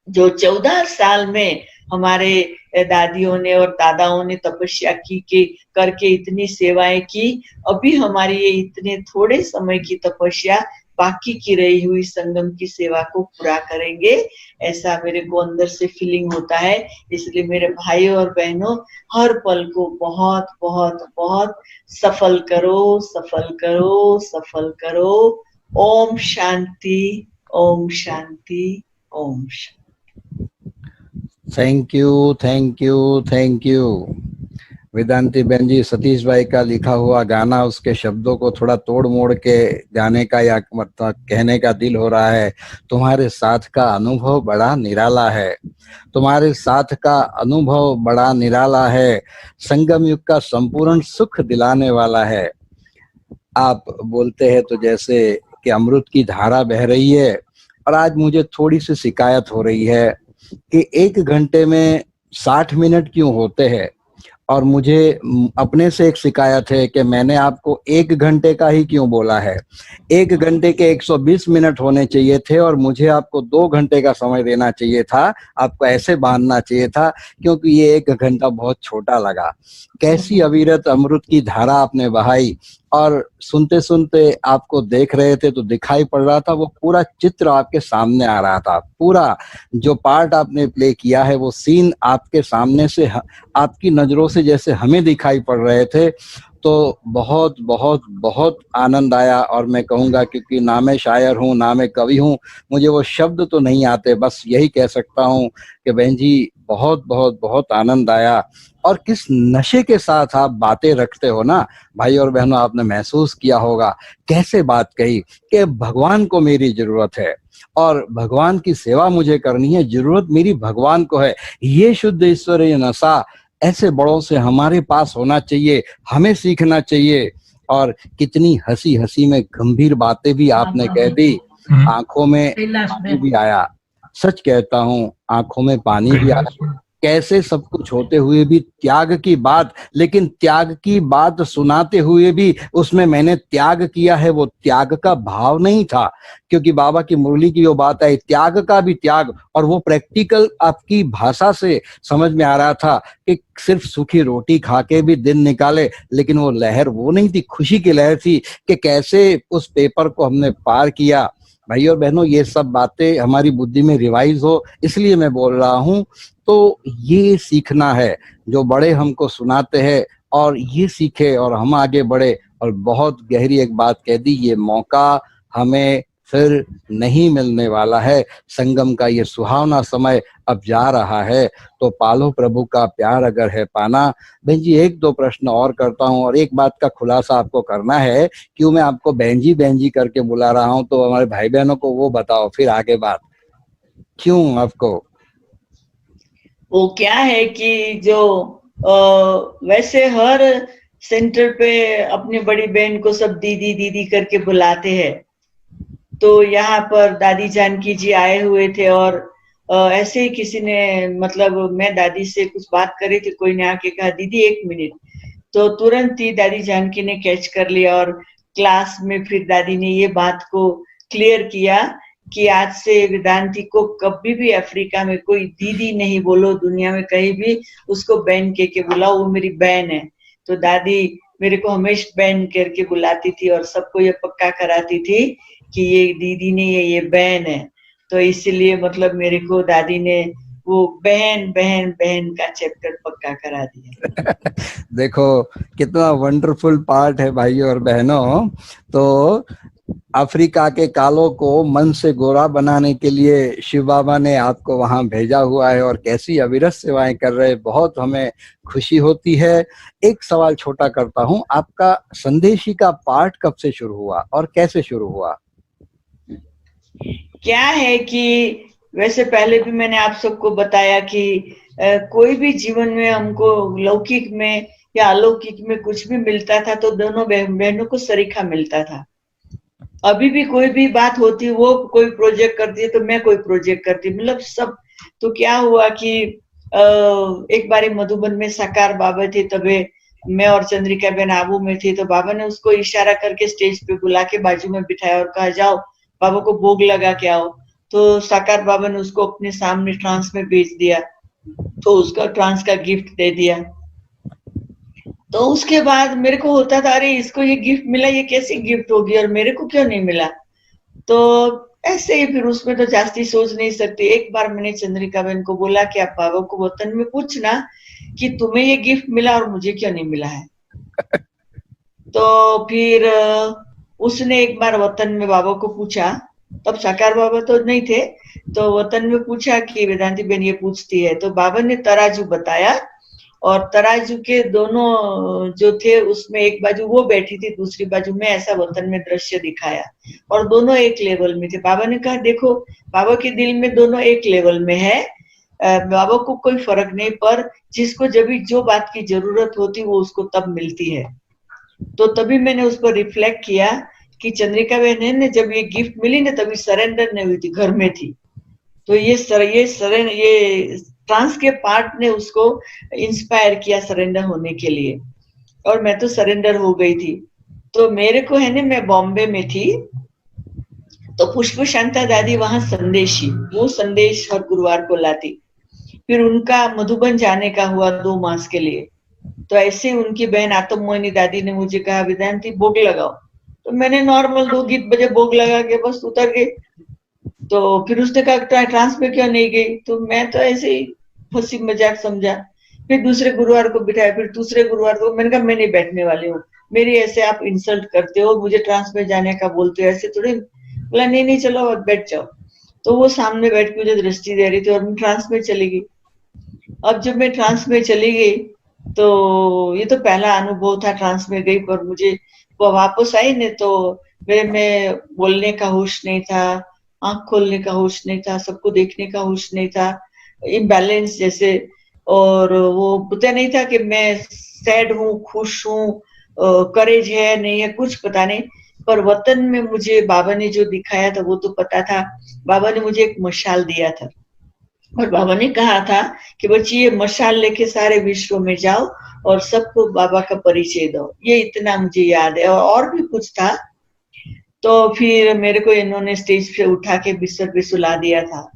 जो 14 साल में हमारे दादियों ने और दादाओं ने तपस्या की के करके इतनी सेवाएं की, अभी हमारी ये इतने थोड़े समय की तपस्या बाकी की रही हुई संगम की सेवा को पूरा करेंगे, ऐसा मेरे को अंदर से फीलिंग होता है। इसलिए मेरे भाइयों और बहनों, हर पल को बहुत बहुत बहुत सफल करो, सफल करो, सफल करो। Om Shanti, Om Shanti, Om Shanti. Thank you, thank you, thank you. Vedanti बहन जी, सतीश भाई का लिखा हुआ गाना, उसके शब्दों को थोड़ा तोड़ मोड़ के गाने का या मतलब कहने का दिल हो रहा है। तुम्हारे साथ का अनुभव बड़ा निराला है, तुम्हारे साथ का अनुभव बड़ा निराला है, संगम युग का संपूर्ण सुख दिलाने वाला है। आप बोलते हैं तो जैसे कि अमृत की धारा बह रही है। और आज मुझे थोड़ी सी शिकायत हो रही है कि 1 घंटे में 60 मिनट क्यों होते हैं। और मुझे अपने से एक शिकायत है कि मैंने आपको 1 घंटे का ही क्यों बोला है। 1 घंटे के 120 मिनट होने चाहिए थे और मुझे आपको 2 घंटे का समय देना चाहिए था। आपको ऐसे बांधना चाहिए था, क्योंकि ये 1 घंटा बहुत छोटा लगा। कैसी अविरत अमृत की धारा आपने बहाई। और सुनते सुनते आपको देख रहे थे तो दिखाई पड़ रहा था, वो पूरा चित्र आपके सामने आ रहा था। पूरा जो पार्ट आपने प्ले किया है वो सीन आपके सामने से, आपकी नजरों से जैसे हमें दिखाई पड़ रहे थे। तो बहुत बहुत बहुत आनंद आया। और मैं कहूँगा, क्योंकि ना मैं शायर हूँ ना मैं कवि हूँ, मुझे वो शब्द तो नहीं आते, बस यही कह सकता हूँ कि बहन जी बहुत बहुत बहुत आनंद आया। और किस नशे के साथ आप बातें रखते हो ना भाई और बहनों, आपने महसूस किया होगा कैसे बात कही कि भगवान को मेरी जरूरत है और भगवान की सेवा मुझे करनी है, जरूरत मेरी भगवान को है। ये शुद्ध ईश्वरीय नशा ऐसे बड़ों से हमारे पास होना चाहिए, हमें सीखना चाहिए। और कितनी हंसी हंसी में गंभीर बातें भी आपने कह दी, आंखों में पानी भी आया। सच कहता हूँ, आंखों में पानी भी आया। कैसे सब कुछ होते हुए भी त्याग की बात, लेकिन त्याग की बात सुनाते हुए भी उसमें मैंने त्याग किया है, वो त्याग का भाव नहीं था। क्योंकि बाबा की मुरली की जो बात है, त्याग का भी त्याग, और वो प्रैक्टिकल आपकी भाषा से समझ में आ रहा था कि सिर्फ सूखी रोटी खा के भी दिन निकाले, लेकिन वो लहर वो नहीं थी, खुशी की लहर थी कि कैसे उस पेपर को हमने पार किया। भाई और बहनों, ये सब बातें हमारी बुद्धि में रिवाइज हो, इसलिए मैं बोल रहा हूँ। तो ये सीखना है जो बड़े हमको सुनाते हैं, और ये सीखे और हम आगे बढ़े। और बहुत गहरी एक बात कह दी, ये मौका हमें फिर नहीं मिलने वाला है। संगम का ये सुहावना समय अब जा रहा है, तो पालो प्रभु का प्यार अगर है पाना। बहन जी, एक दो प्रश्न और करता हूँ, और एक बात का खुलासा आपको करना है। क्यों मैं आपको बहन जी करके बुला रहा हूँ, तो हमारे भाई बहनों को वो बताओ, फिर आगे बात। क्यों आपको? वो क्या है कि जो वैसे हर सेंटर पे अपनी बड़ी बहन को सब दीदी दीदी करके बुलाते हैं। तो यहाँ पर दादी जानकी जी आए हुए थे, और ऐसे ही किसी ने, मतलब मैं दादी से कुछ बात करी थी, कोई ने आके कहा दीदी 1 मिनट, तो तुरंत ही दादी जानकी ने कैच कर लिया, और क्लास में फिर दादी ने ये बात को क्लियर किया कि आज से वेदांती को कभी भी अफ्रीका में कोई दीदी नहीं बोलो, दुनिया में कहीं भी उसको बहन कह के बुलाओ, वो मेरी बहन है। तो दादी मेरे को हमेशा बहन करके बुलाती थी, और सबको ये पक्का कराती थी कि ये दीदी नहीं है, ये बहन है। तो इसीलिए मतलब मेरे को दादी ने वो बहन बहन बहन का चैप्टर पक्का करा दिया। देखो कितना वंडरफुल पार्ट है भाइयों और बहनों। तो अफ्रीका के कालों को मन से गोरा बनाने के लिए शिव बाबा ने आपको वहां भेजा हुआ है, और कैसी अविरत सेवाएं कर रहे हैं, बहुत हमें खुशी होती है। एक सवाल छोटा करता हूं, आपका संदेशी का पाठ कब से शुरू हुआ और कैसे शुरू हुआ? क्या है कि वैसे पहले भी मैंने आप सबको बताया कि कोई भी जीवन में हमको लौकिक में या अलौकिक में कुछ भी मिलता था तो दोनों बहनों को सरीखा मिलता था। अभी भी कोई भी बात होती, वो कोई प्रोजेक्ट करती है तो मैं कोई प्रोजेक्ट करती, मतलब सब। तो क्या हुआ कि एक बारी मधुबन में साकार बाबा थे, तबे मैं और चंद्रिका बहन आबू में थी, तो बाबा ने उसको इशारा करके स्टेज पे बुला के बाजू में बिठाया और कहा जाओ बाबा को भोग लगा के आओ। तो साकार बाबा ने उसको अपने सामने ट्रांस में भेज दिया, तो उसका ट्रांस का गिफ्ट दे दिया। तो उसके बाद मेरे को होता था, अरे इसको ये गिफ्ट मिला, ये कैसी गिफ्ट होगी और मेरे को क्यों नहीं मिला। तो ऐसे ही फिर उसमें तो जास्ती सोच नहीं सकती। एक बार मैंने चंद्रिका बहन को बोला कि आप बाबा को वतन में पूछना कि तुम्हें ये गिफ्ट मिला और मुझे क्यों नहीं मिला है। तो फिर उसने एक बार वतन में बाबा को पूछा, तब साकार बाबा तो नहीं थे, तो वतन में पूछा कि वेदांती बहन ये पूछती है, तो बाबा ने तराजू बताया, और तराजू के दोनों जो थे उसमें एक बाजू वो बैठी थी, दूसरी बाजू में, ऐसा वतन में दृश्य दिखाया, और दोनों एक लेवल में थे। बाबा ने कहा देखो बाबा के दिल में दोनों एक लेवल में है, बाबा को कोई फर्क नहीं, पर जिसको जब भी जो बात की जरूरत होती वो उसको तब मिलती है। तो तभी मैंने उस पर रिफ्लेक्ट किया कि चंद्रिका बहन ने जब ये गिफ्ट मिली ना, तभी सरेंडर नहीं हुई थी, घर में थी। तो ये ट्रांस के पार्ट ने उसको इंस्पायर किया सरेंडर होने के लिए, और मैं तो सरेंडर हो गई थी। तो मेरे को है ना, मैं बॉम्बे में थी, तो पुष्प शांता दादी वहां संदेशी, वो संदेश हर गुरुवार को लाती। फिर उनका मधुबन जाने का हुआ 2 मास के लिए। तो ऐसे उनकी बहन आत्म मोहिनी दादी ने मुझे कहा वेदांती भोग लगाओ, तो मैंने नॉर्मल 2 गीत बजे भोग लगा के बस उतर गई। तो फिर उसने कहा ट्रांस में क्यों नहीं गई, तो मैं तो ऐसे ही हंसी मजाक समझा। फिर दूसरे गुरुवार को बिठाया, फिर दूसरे गुरुवार को मैंने कहा मैं नहीं बैठने वाली हूँ, मेरी ऐसे आप इंसल्ट करते हो, मुझे ट्रांस में जाने का बोलते हो, ऐसे थोड़ी। बोला नहीं नहीं चलो अब बैठ जाओ। तो वो सामने बैठ के मुझे दृष्टि दे रही थी और मैं ट्रांस में चली गई। अब जब मैं ट्रांस में चली गई, तो ये तो पहला अनुभव था ट्रांस में गई, पर मुझे वो वापस आई ने, तो मेरे में बोलने का होश नहीं था, आंख खोलने का होश नहीं था, सबको देखने का होश नहीं था, इम्बैलेंस जैसे। और वो पता नहीं था कि मैं सैड हूँ, खुश हूँ, करेज है नहीं है, कुछ पता नहीं। पर वतन में मुझे बाबा ने जो दिखाया था वो तो पता था। बाबा ने मुझे एक मशाल दिया था, और बाबा ने कहा था कि बच्ची ये मशाल लेके सारे विश्व में जाओ और सबको बाबा का परिचय दो। ये इतना मुझे याद है, और भी कुछ था। तो फिर मेरे को इन्होंने स्टेज पे उठा के बिस्तर पे सुला दिया था,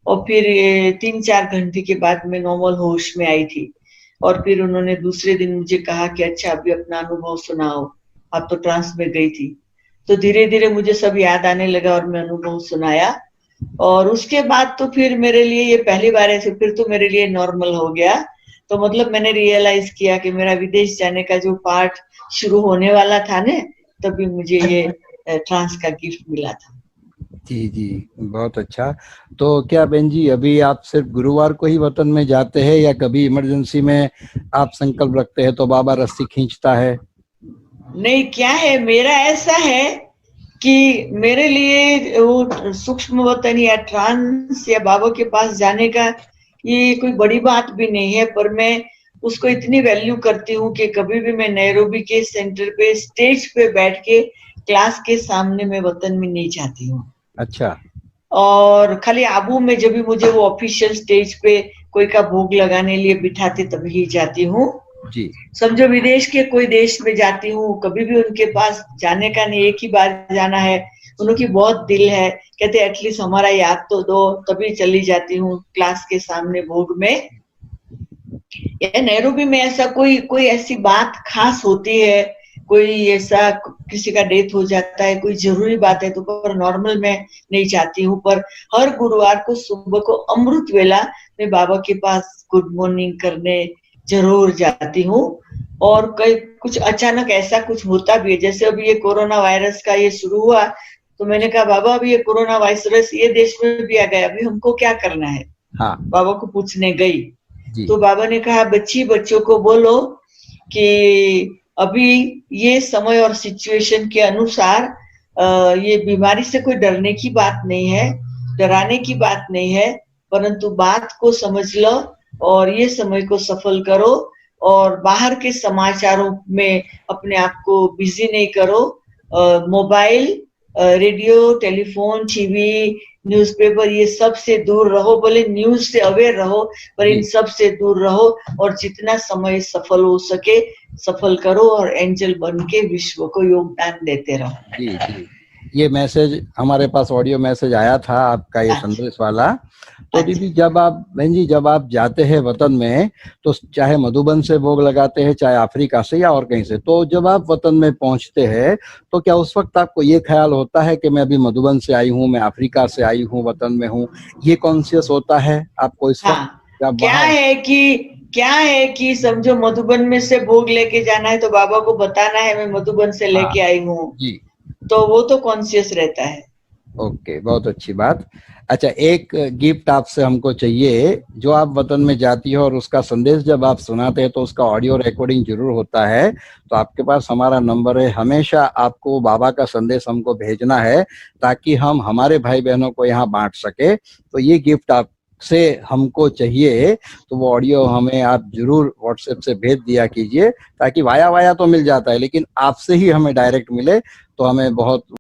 और फिर ये 3-4 घंटे के बाद मैं नॉर्मल होश में आई थी। और फिर उन्होंने दूसरे दिन मुझे कहा कि अच्छा अभी अपना अनुभव सुनाओ, अब तो ट्रांस में गई थी। तो धीरे धीरे मुझे सब याद आने लगा और मैं अनुभव सुनाया, और उसके बाद तो फिर मेरे लिए ये पहली बार ऐसे, फिर तो मेरे लिए नॉर्मल हो गया। तो मतलब मैंने रियलाइज किया कि मेरा विदेश जाने का जो पार्ट शुरू होने वाला था ना, तभी मुझे ये ट्रांस का गिफ्ट मिला था। जी जी, बहुत अच्छा। तो क्या बहन जी अभी आप सिर्फ गुरुवार को ही वतन में जाते हैं या कभी इमरजेंसी में आप संकल्प रखते हैं तो बाबा रस्सी खींचता है? नहीं, क्या है, मेरा ऐसा है कि मेरे लिए वो सूक्ष्म वतन या ट्रांस या बाबा के पास जाने का ये कोई बड़ी बात भी नहीं है, पर मैं उसको इतनी वैल्यू करती हूँ कि कभी भी मैं नैरोबी के सेंटर पे स्टेज पे बैठ के क्लास के सामने मैं वतन में नहीं जाती हूँ। अच्छा। और खाली आबू में जब भी मुझे वो ऑफिशियल स्टेज पे कोई का भोग लगाने लिए बिठाते तभी ही जाती हूँ। जी समझो विदेश के कोई देश में जाती हूँ, कभी भी उनके पास जाने का नहीं, एक ही बार जाना है। उनकी बहुत दिल है, कहते एटलीस्ट हमारा याद तो दो, तभी चली जाती हूँ क्लास के सामने भोग में। या नैरोबी में ऐसा कोई ऐसी बात खास होती है, कोई ऐसा किसी का डेथ हो जाता है, कोई जरूरी बात है, तो पर नॉर्मल में नहीं जाती हूँ। पर हर गुरुवार को सुबह को अमृत वेला मैं बाबा के पास गुड मॉर्निंग करने जरूर जाती हूँ। और कई कुछ अचानक ऐसा कुछ होता भी है, जैसे अभी ये कोरोना वायरस का ये शुरू हुआ, तो मैंने कहा बाबा अभी ये कोरोना वायरस ये देश में भी आ गया, अभी हमको क्या करना है? हाँ बाबा को पूछने गई, जी तो बाबा ने कहा बच्चों को बोलो कि अभी ये समय और सिचुएशन के अनुसार ये बीमारी से कोई डरने की बात नहीं है, डराने की बात नहीं है, परंतु बात को समझ लो और ये समय को सफल करो, और बाहर के समाचारों में अपने आप को बिजी नहीं करो। Mobile, radio, telephone, TV, newspaper, ये सब से दूर रहो। बोले न्यूज से अवेयर रहो, पर इन जी सब से दूर रहो, और जितना समय सफल हो सके सफल करो, और एंजल बन के विश्व को योगदान देते रहो। जी जी, ये मैसेज हमारे पास ऑडियो मैसेज आया था आपका, ये अच्छा संदेश वाला। तो अच्छा। दीदी जब आप बहन जी जब आप जाते हैं वतन में, तो चाहे मधुबन से भोग लगाते हैं चाहे अफ्रीका से या और कहीं से, तो जब आप वतन में पहुंचते हैं तो क्या उस वक्त आपको ये ख्याल होता है कि मैं अभी मधुबन से आई हूँ, मैं अफ्रीका से आई हूँ, वतन में हूँ, ये कॉन्शियस होता है आपको इस वक्त हाँ, जब क्या वहां? है कि क्या है कि समझो मधुबन में से भोग लेके जाना है, तो बाबा को बताना है मैं मधुबन से हाँ लेके आई हूँ, जी, तो वो तो कॉन्शियस रहता है। ओके, बहुत अच्छी बात। अच्छा, एक गिफ्ट आपसे हमको चाहिए, जो आप वतन में जाती हो और उसका संदेश जब आप सुनाते हैं तो उसका ऑडियो रिकॉर्डिंग जरूर होता है, तो आपके पास हमारा नंबर है, हमेशा आपको बाबा का संदेश हमको भेजना है ताकि हम हमारे भाई बहनों को यहाँ बांट सके। तो ये गिफ्ट आप से हमको चाहिए, तो वो ऑडियो हमें आप जरूर व्हाट्सएप से भेज दिया कीजिए, ताकि वाया वाया तो मिल जाता है लेकिन आपसे ही हमें डायरेक्ट मिले, तो हमें बहुत